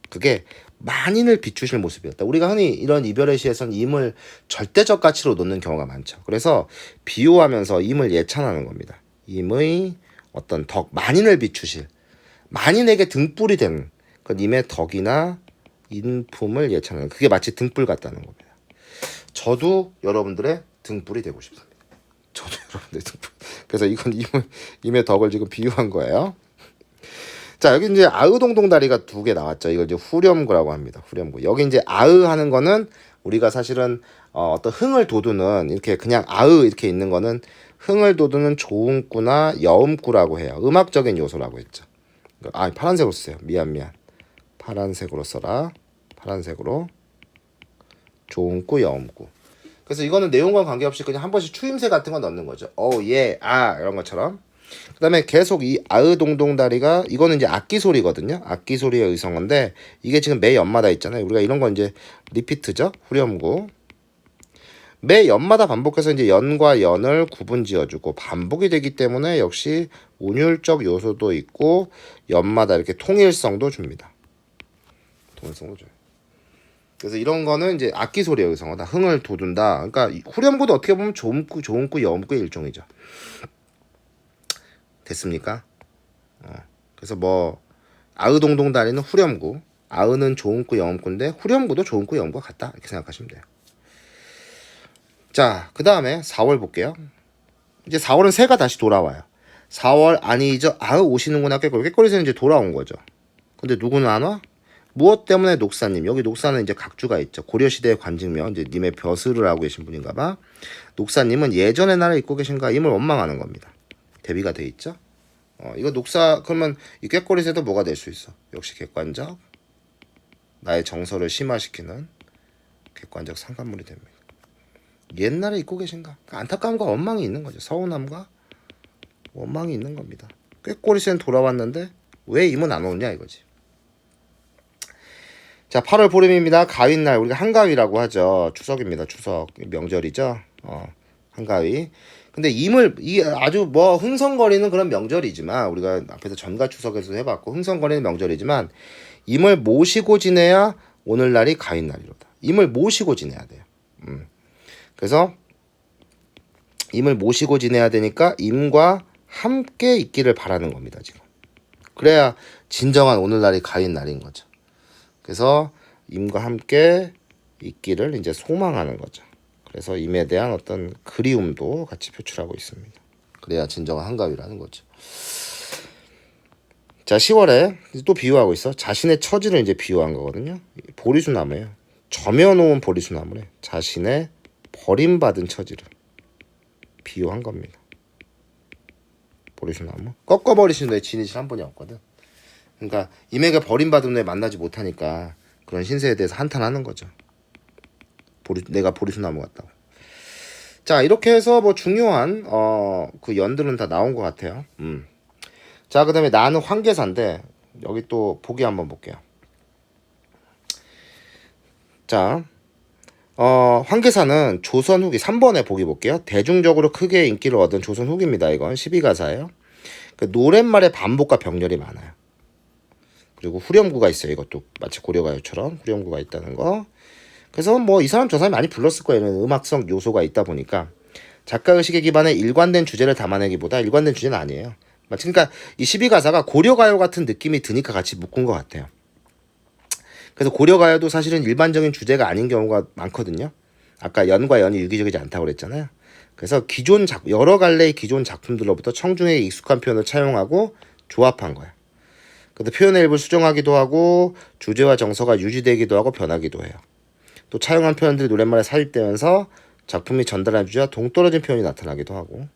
Speaker 1: 그게 만인을 비추실 모습이었다. 우리가 흔히 이런 이별의 시에서는 임을 절대적 가치로 놓는 경우가 많죠. 그래서 비유하면서 임을 예찬하는 겁니다. 임의 어떤 덕, 만인을 비추실, 만인에게 등불이 되는 그 임의 덕이나 인품을 예찬하는, 그게 마치 등불 같다는 겁니다. 저도 여러분들의 등불이 되고 싶습니다. 저도 여러분들의 등불. 그래서 이건 임의 덕을 지금 비유한 거예요. 자, 여기 이제 아으동동 다리가 두 개 나왔죠. 이걸 이제 후렴구라고 합니다. 후렴구. 여기 이제 아으하는 거는 우리가 사실은 어떤 흥을 돋우는, 이렇게 그냥 이렇게 있는 거는 흥을 돋우는 조음구나 여음구라고 해요. 음악적인 요소라고 했죠. 파란색으로 쓰세요. 미안. 파란색으로 써라. 파란색으로. 조음구, 여음구. 그래서 이거는 내용과 관계없이 그냥 한 번씩 추임새 같은 거 넣는 거죠. 이런 것처럼. 그 다음에 계속 이 아으동동 다리가, 이거는 이제 악기 소리거든요. 악기 소리의 의성어인데, 이게 지금 매 연마다 있잖아요. 우리가 이런 건 이제 리피트죠. 후렴구. 매 연마다 반복해서 이제 연과 연을 구분 지어주고 반복이 되기 때문에 역시 운율적 요소도 있고 연마다 이렇게 통일성도 줍니다. 통일성도 줘요. 그래서 이런 거는 이제 악기 소리의 의성어다. 흥을 돋운다. 그러니까 후렴구도 어떻게 보면 조음구, 여음구의 일종이죠. 됐습니까? 그래서 뭐 아으동동 다리는 후렴구, 아으는 조음구, 여음구인데 후렴구도 조음구, 여음구가 같다. 이렇게 생각하시면 돼요. 자, 그 다음에 4월 볼게요. 이제 4월은 새가 다시 돌아와요. 4월 아니죠. 오시는구나. 꾀꼬리새는 이제 돌아온 거죠. 근데 누구는 안 와? 무엇 때문에 녹사님? 여기 녹사는 이제 각주가 있죠. 고려시대의 관직명, 이제 님의 벼슬을 하고 계신 분인가 봐. 녹사님은 예전의 나를 잊고 계신가? 임을 원망하는 겁니다. 대비가 돼 있죠. 이거 녹사, 그러면 이 꾀꼬리새도 뭐가 될 수 있어? 역시 객관적, 나의 정서를 심화시키는 객관적 상관물이 됩니다. 옛날에 잊고 계신가? 안타까움과 원망이 있는 거죠. 서운함과 원망이 있는 겁니다. 꾀꼬리새는 돌아왔는데 왜 임은 안 오냐 이거지. 자, 8월 보름입니다. 가윗날, 우리가 한가위라고 하죠. 추석입니다. 추석 명절이죠. 한가위. 근데 임을 이 아주 뭐 흥성거리는 그런 명절이지만 우리가 앞에서 전가 추석에서 해봤고 흥성거리는 명절이지만 임을 모시고 지내야 오늘날이 가인날이로다. 임을 모시고 지내야 돼요. 그래서 임을 모시고 지내야 되니까 임과 함께 있기를 바라는 겁니다, 지금. 그래야 진정한 오늘날이 가인날인 거죠. 그래서 임과 함께 있기를 이제 소망하는 거죠. 그래서 임에 대한 어떤 그리움도 같이 표출하고 있습니다. 그래야 진정한 한가위라는 거죠. 자, 10월에 또 비유하고 있어. 자신의 처지를 이제 비유한 거거든요. 보리수 나무예요. 점여놓은 보리수 나무래. 자신의 버림받은 처지를 비유한 겁니다. 보리수 나무. 꺾어버리신 왜 지니실 한 분이 없거든. 그러니까 임에게 버림받은 애 만나지 못하니까 그런 신세에 대해서 한탄하는 거죠. 내가 보리수 나무 같다고. 자, 이렇게 해서 뭐 중요한 그 연들은 다 나온 것 같아요. 자, 그다음에 나는 황계사인데 여기 또 보기 한번 볼게요. 자, 황계사는 조선 후기 3번에 보기 볼게요. 대중적으로 크게 인기를 얻은 조선 후기입니다. 이건 12가사예요. 그 노랫말에 반복과 병렬이 많아요. 그리고 후렴구가 있어요. 이것도 마치 고려가요처럼 후렴구가 있다는 거. 그래서 뭐 이 사람 저 사람이 많이 불렀을 거예요. 이런 음악성 요소가 있다 보니까 작가 의식에 기반해 일관된 주제를 담아내기보다 일관된 주제는 아니에요. 그러니까 이 12가사가 고려가요 같은 느낌이 드니까 같이 묶은 것 같아요. 그래서 고려가요도 사실은 일반적인 주제가 아닌 경우가 많거든요. 아까 연과 연이 유기적이지 않다고 그랬잖아요. 그래서 여러 갈래의 기존 작품들로부터 청중에게 익숙한 표현을 차용하고 조합한 거야. 그래서 표현의 일부를 수정하기도 하고 주제와 정서가 유지되기도 하고 변하기도 해요. 또 차용한 표현들이 노랫말에 삽입되면서 작품이 전달한 주제와 동떨어진 표현이 나타나기도 하고.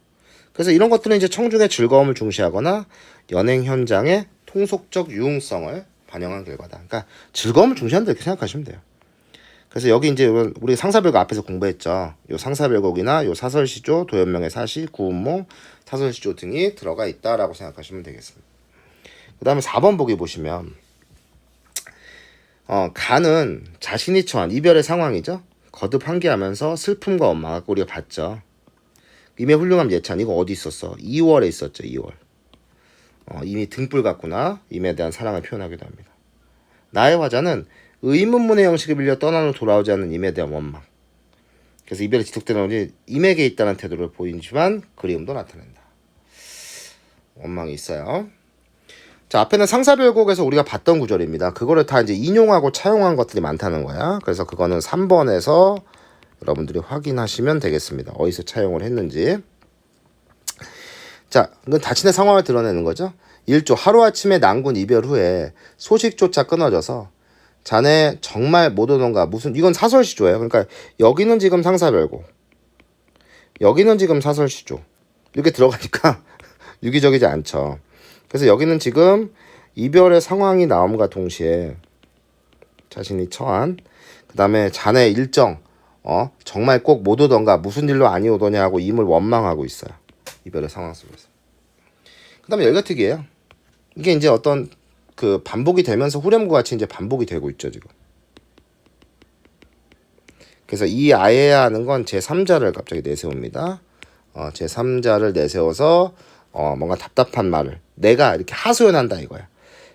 Speaker 1: 그래서 이런 것들은 이제 청중의 즐거움을 중시하거나 연행 현장의 통속적 유흥성을 반영한 결과다. 그러니까 즐거움을 중시한다 이렇게 생각하시면 돼요. 그래서 여기 이제 우리 상사별곡 앞에서 공부했죠. 요 상사별곡이나 요 사설시조, 도연명의 사시, 구운몽, 사설시조 등이 들어가 있다라고 생각하시면 되겠습니다. 그 다음에 4번 보기 보시면 간은 자신이 처한 이별의 상황이죠. 거듭 환기하면서 슬픔과 원망 아까 우리가 봤죠. 임의 훌륭함 예찬 이거 어디 있었어? 2월에 있었죠. 2월. 이미 등불 같구나. 임에 대한 사랑을 표현하기도 합니다. 나의 화자는 의문문의 형식을 빌려 떠나는 돌아오지 않는 임에 대한 원망. 그래서 이별이 지속되는 우리 임에게 있다는 태도를 보이지만 그리움도 나타낸다. 원망이 있어요. 자, 앞에는 상사별곡에서 우리가 봤던 구절입니다. 그거를 다 이제 인용하고 차용한 것들이 많다는 거야. 그래서 그거는 3번에서 여러분들이 확인하시면 되겠습니다. 어디서 차용을 했는지. 자, 이건 자신의 상황을 드러내는 거죠. 1조 하루아침에 난군 이별 후에 소식조차 끊어져서 자네 정말 못 오던가 무슨 이건 사설시조예요. 그러니까 여기는 지금 상사별곡, 여기는 지금 사설시조 이렇게 들어가니까 유기적이지 않죠. 그래서 여기는 지금 이별의 상황이 나옴과 동시에 자신이 처한 그 다음에 자네 일정 정말 꼭 못 오던가 무슨 일로 아니 오더냐 하고 임을 원망하고 있어요. 이별의 상황 속에서. 그 다음에 열가특이에요. 이게 이제 어떤 그 반복이 되면서 후렴구 같이 이제 반복이 되고 있죠 지금. 그래서 이 아예야 하는 건 제3자를 갑자기 내세웁니다. 제3자를 내세워서 뭔가 답답한 말을 내가 이렇게 하소연한다 이거야.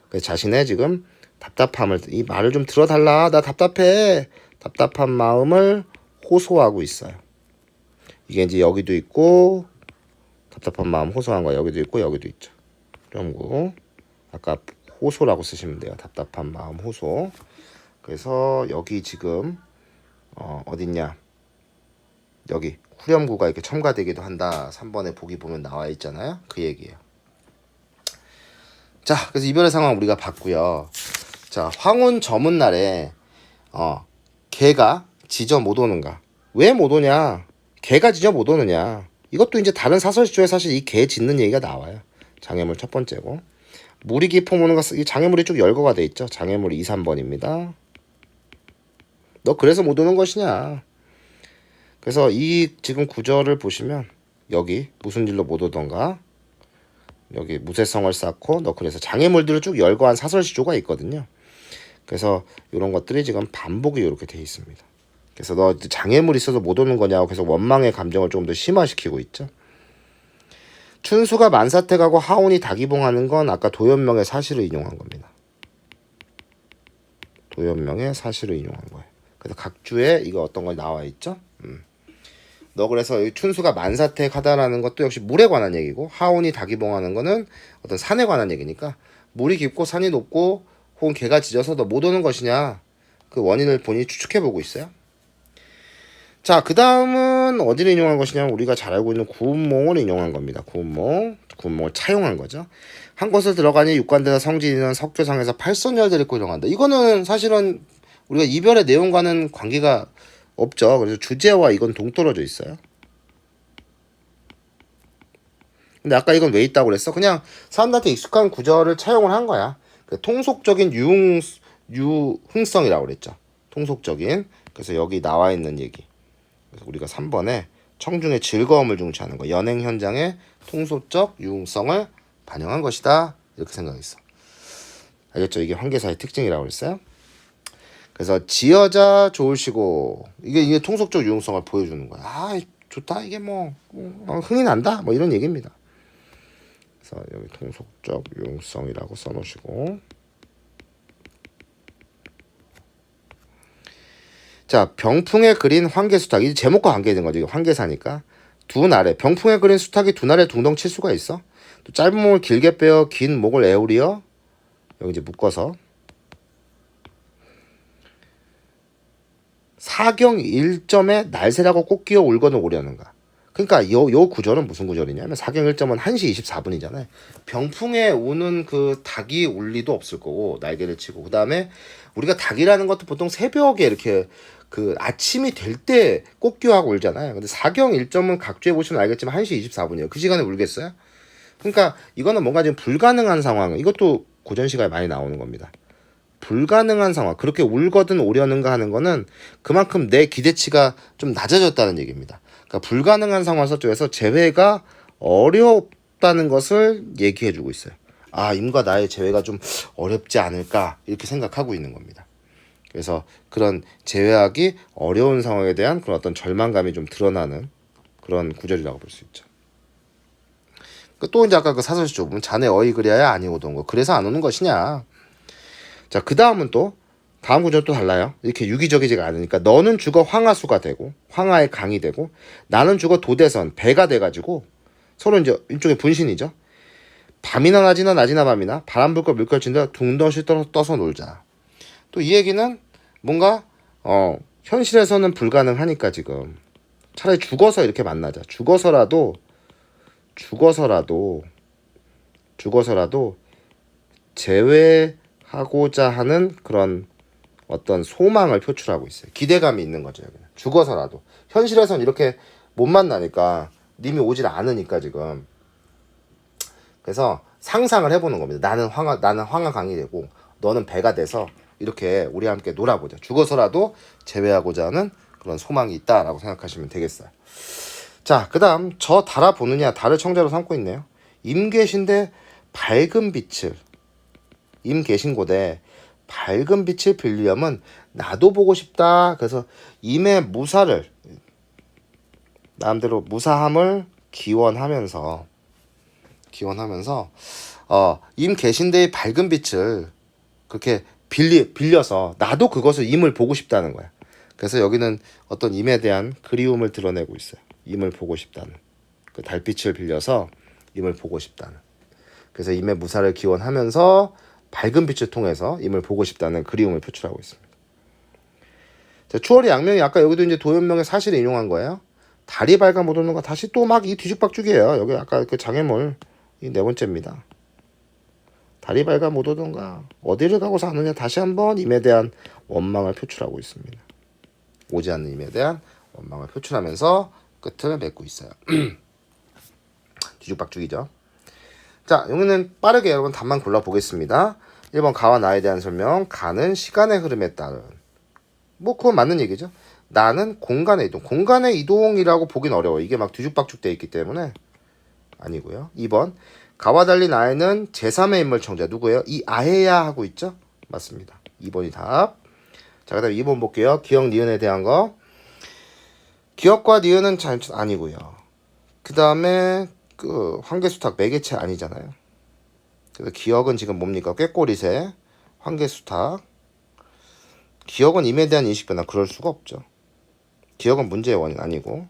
Speaker 1: 그래서 자신의 지금 답답함을 이 말을 좀 들어달라 나 답답해 답답한 마음을 호소하고 있어요. 이게 이제 여기도 있고 답답한 마음 호소한 거 여기도 있고 여기도 있죠. 후렴구 아까 호소라고 쓰시면 돼요. 답답한 마음 호소. 그래서 여기 지금 어딨냐 여기 후렴구가 이렇게 첨가되기도 한다. 3번에 보기 보면 나와 있잖아요. 그 얘기예요. 자, 그래서 이별의 상황 우리가 봤고요. 자, 황혼 저문 날에 개가 지저 못 오는가? 왜 못 오냐? 개가 지저 못 오느냐? 이것도 이제 다른 사설시조에 사실 이 개 짖는 얘기가 나와요. 장애물 첫 번째고. 물이 깊어오는가? 이 장애물이 쭉 열거가 돼 있죠. 장애물 2, 3번입니다. 너 그래서 못 오는 것이냐? 그래서 이 지금 구절을 보시면 여기 무슨 일로 못 오던가 여기 무쇠성을 쌓고 너 그래서 장애물들을 쭉 열거한 사설시조가 있거든요. 그래서 이런 것들이 지금 반복이 이렇게 돼 있습니다. 그래서 너 장애물이 있어서 못 오는 거냐고 계속 원망의 감정을 조금 더 심화시키고 있죠. 춘수가 만사태 가고 하온이 다기봉하는 건 아까 도연명의 사실을 인용한 겁니다. 도연명의 사실을 인용한 거예요. 그래서 각주에 이거 어떤 거 나와 있죠. 너 그래서 춘수가 만사태하다라는 것도 역시 물에 관한 얘기고, 하온이 다기봉하는 거는 어떤 산에 관한 얘기니까, 물이 깊고 산이 높고 혹은 개가 짖어서 너 못 오는 것이냐, 그 원인을 본인이 추측해보고 있어요. 자, 그 다음은 어디를 인용한 것이냐면 우리가 잘 알고 있는 구운몽을 인용한 겁니다. 구운몽을 차용한 거죠. 한 곳을 들어가니 육관대사 성진이는 석교상에서 팔선열들을 입고 일어난다. 이거는 사실은 우리가 이별의 내용과는 관계가 없죠. 그래서 주제와 이건 동떨어져 있어요. 근데 아까 이건 왜 있다고 그랬어? 그냥 사람들한테 익숙한 구절을 차용을 한 거야. 통속적인 유흥성이라고 그랬죠. 통속적인. 그래서 여기 나와 있는 얘기. 그래서 우리가 3번에 청중의 즐거움을 중시하는 거, 연행 현장의 통속적 유흥성을 반영한 것이다, 이렇게 생각했어. 알겠죠? 이게 환계사의 특징이라고 그랬어요. 그래서 지어자 좋으시고, 이게 통속적 유흥성을 보여주는 거야. 아, 좋다, 이게 뭐 흥이 난다, 뭐 이런 얘기입니다. 그래서 여기 통속적 유흥성이라고 써놓으시고, 자, 병풍에 그린 환계수탉. 이 제목과 관계된 거죠. 이게 환계사니까. 두 날에 병풍에 그린 수탉이 두 날에 둥덩 칠 수가 있어. 또 짧은 목을 길게 빼어 긴 목을 에우리어 여기 이제 묶어서 사경 1점에 날새라고 꽃기어 울거는 오려는가. 그러니까 요 구절은 무슨 구절이냐면 사경 1점은 1시 24분이잖아요. 병풍에 우는 그 닭이 울 리도 없을 거고, 날개를 치고. 그 다음에 우리가 닭이라는 것도 보통 새벽에 이렇게 그 아침이 될 때 꽃기어하고 울잖아요. 근데 사경 1점은 각주에 보시면 알겠지만 1시 24분이에요. 그 시간에 울겠어요? 그러니까 이거는 뭔가 지금 불가능한 상황, 이것도 고전시가에 많이 나오는 겁니다. 불가능한 상황, 그렇게 울거든 오려는가 하는 거는 그만큼 내 기대치가 좀 낮아졌다는 얘기입니다. 그러니까 불가능한 상황 서쪽에서 재회가 어렵다는 것을 얘기해주고 있어요. 아, 임과 나의 재회가 좀 어렵지 않을까, 이렇게 생각하고 있는 겁니다. 그래서 그런 재회하기 어려운 상황에 대한 그런 어떤 절망감이 좀 드러나는 그런 구절이라고 볼 수 있죠. 또 이제 아까 그 사설시조 보면 자네 어이 그리하여 아니 오던 거, 그래서 안 오는 것이냐. 자, 그 다음은 또 다음 구절 또 달라요. 이렇게 유기적이지가 않으니까 너는 죽어 황하수가 되고 황하의 강이 되고 나는 죽어 도대선 배가 돼가지고 서로 이제 일종의 분신이죠. 밤이나 낮이나 밤이나 바람 불 거 물결친다 둥덩실 떠서 놀자. 또 이 얘기는 뭔가 현실에서는 불가능하니까 지금 차라리 죽어서 이렇게 만나자. 죽어서라도 재회하고자 하는 그런 어떤 소망을 표출하고 있어요. 기대감이 있는 거죠. 여기는. 죽어서라도. 현실에서는 이렇게 못 만나니까, 님이 오질 않으니까 지금. 그래서 상상을 해보는 겁니다. 나는 황하 강이 되고 너는 배가 돼서 이렇게 우리와 함께 놀아보자. 죽어서라도 재회하고자 하는 그런 소망이 있다라고 생각하시면 되겠어요. 자, 그 다음 저 달아보느냐, 달을 청자로 삼고 있네요. 임 계신데 밝은 빛을, 임 계신 곳에 밝은 빛을 빌리려면 나도 보고 싶다. 그래서 임의 무사를, 나름대로 무사함을 기원하면서 임 계신 데의 밝은 빛을 그렇게 빌려서 나도 그것을 임을 보고 싶다는 거야. 그래서 여기는 어떤 임에 대한 그리움을 드러내고 있어요. 임을 보고 싶다는, 그 달빛을 빌려서 임을 보고 싶다는. 그래서 임의 무사를 기원하면서 밝은 빛을 통해서 임을 보고 싶다는 그리움을 표출하고 있습니다. 자, 추월의 양명이 아까 여기도 이제 도연명의 사실을 인용한 거예요. 달이 밝아 못 오는 거 다시 또 막 이 뒤죽박죽이에요. 여기 아까 그 장애물 이 네 번째입니다. 달이 밝아 못 오던가 어디를 가고 사느냐, 다시 한번 임에 대한 원망을 표출하고 있습니다. 오지 않는 임에 대한 원망을 표출하면서 끝을 맺고 있어요. 뒤죽박죽이죠. 자, 여기는 빠르게 여러분 답만 골라보겠습니다. 1번 가와 나에 대한 설명. 가는 시간의 흐름에 따른, 뭐 그건 맞는 얘기죠. 나는 공간의 이동. 공간의 이동이라고 보긴 어려워. 이게 막 뒤죽박죽 돼 있기 때문에 아니고요. 2번 가와 달리 나에는 제3의 인물 청자. 누구예요? 이 아해야 하고 있죠? 맞습니다. 2번이 답. 자, 그 다음 2번 볼게요. 기억 니은에 대한 거. 기역과 니은은 잘 아니고요. 그 다음에 그 황계수탁 매개체 아니잖아요. 그래서 기역은 지금 뭡니까? 꾀꼬리새, 황계수탁. 기역은 임에 대한 인식 변화. 그럴 수가 없죠. 기역은 문제의 원인 아니고.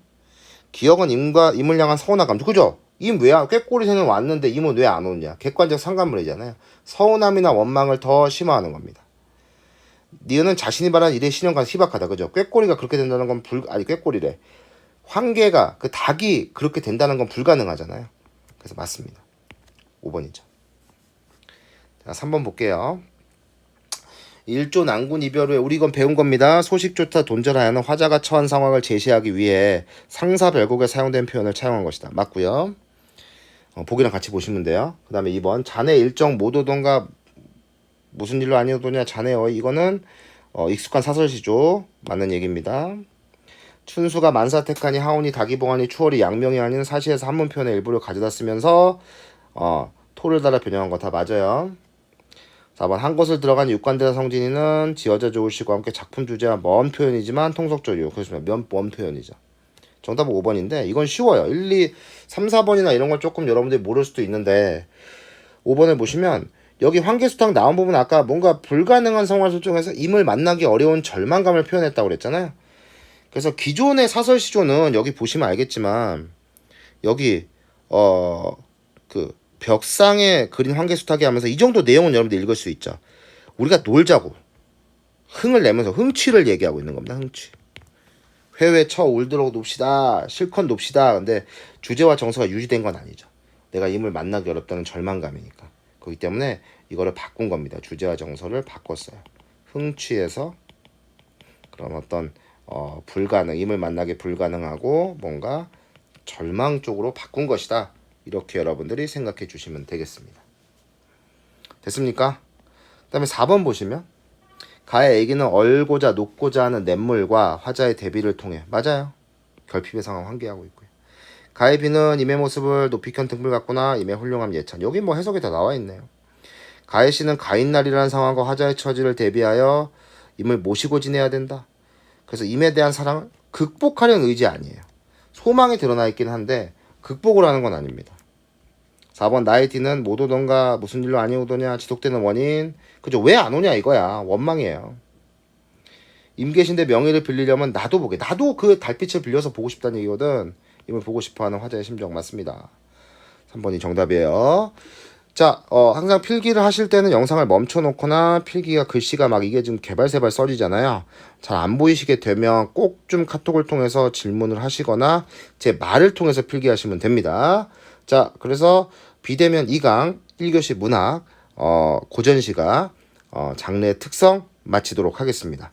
Speaker 1: 기역은 임을 향한 서운한 감정. 그죠? 임 왜 꾀꼬리새는 왔는데 임은 왜 안 오냐? 객관적 상관물이잖아요. 서운함이나 원망을 더 심화하는 겁니다. 니은은 자신이 바란 일의 신용과 희박하다. 그죠? 꾀꼬리가 그렇게 된다는 건 꾀꼬리래. 황계가 그 닭이 그렇게 된다는 건 불가능하잖아요. 그래서 맞습니다. 5번이죠. 자, 3번 볼게요. 일조 난군 이별 후에 우리 이건 배운 겁니다. 소식조차 돈절하여는 화자가 처한 상황을 제시하기 위해 상사별곡에 사용된 표현을 차용한 것이다. 맞고요. 보기랑 같이 보시면 돼요. 그 다음에 2번 자네 일정 못 오던가 무슨 일로 아니오더냐 자네요. 이거는 익숙한 사설시죠. 맞는 얘기입니다. 춘수가 만사택하니 하오니 닭이봉하니 추월이 양명이 아닌 사시에서 한문 표현의 일부를 가져다 쓰면서 토를 달아 변형한 거 다 맞아요. 4번 한 곳을 들어간 육관대사 성진이는 지어져 좋으시고 함께 작품 주제와 먼 표현이지만 통속적이요. 그래서 먼 표현이죠. 정답은 5번인데 이건 쉬워요. 1, 2, 3, 4번이나 이런 건 조금 여러분들이 모를 수도 있는데 5번을 보시면 여기 황계수탁 나온 부분 아까 뭔가 불가능한 상황을 설정해서 임을 만나기 어려운 절망감을 표현했다고 그랬잖아요. 그래서 기존의 사설시조는 여기 보시면 알겠지만 여기 그 벽상에 그린 황계수탁이 하면서 이 정도 내용은 여러분들 읽을 수 있죠. 우리가 놀자고 흥을 내면서 흥취를 얘기하고 있는 겁니다. 흥취. 회외 쳐 울도록 놉시다. 실컷 놉시다. 근데 주제와 정서가 유지된 건 아니죠. 내가 임을 만나기 어렵다는 절망감이니까. 그렇기 때문에 이거를 바꾼 겁니다. 주제와 정서를 바꿨어요. 흥취에서 그런 어떤 임을 만나기 불가능하고 뭔가 절망 쪽으로 바꾼 것이다. 이렇게 여러분들이 생각해 주시면 되겠습니다. 됐습니까? 그 다음에 4번 보시면 가의 애기는 얼고자 녹고자 하는 냇물과 화자의 대비를 통해 맞아요. 결핍의 상황 환기하고 있고요. 가의 비는 임의 모습을 높이 켠 등불 같구나. 임의 훌륭함 예찬. 여기 뭐 해석이 다 나와 있네요. 가의 씨는 가인날이라는 상황과 화자의 처지를 대비하여 임을 모시고 지내야 된다. 그래서 임에 대한 사랑을 극복하려는 의지 아니에요. 소망이 드러나 있긴 한데 극복을 하는 건 아닙니다. 4번 나의 뒤는 못 오던가 무슨 일로 아니 오더냐 지속되는 원인. 그죠? 왜 안 오냐 이거야. 원망이에요. 임 계신데 명예를 빌리려면 나도 보게. 나도 그 달빛을 빌려서 보고 싶다는 얘기거든. 임을 보고 싶어하는 화자의 심정 맞습니다. 3번이 정답이에요. 자, 항상 필기를 하실 때는 영상을 멈춰놓거나 필기가 글씨가 막 이게 지금 개발세발 써지잖아요. 잘 안 보이시게 되면 꼭 좀 카톡을 통해서 질문을 하시거나 제 말을 통해서 필기하시면 됩니다. 자, 그래서 비대면 2강 1교시 문학 고전시가 장르의 특성 마치도록 하겠습니다.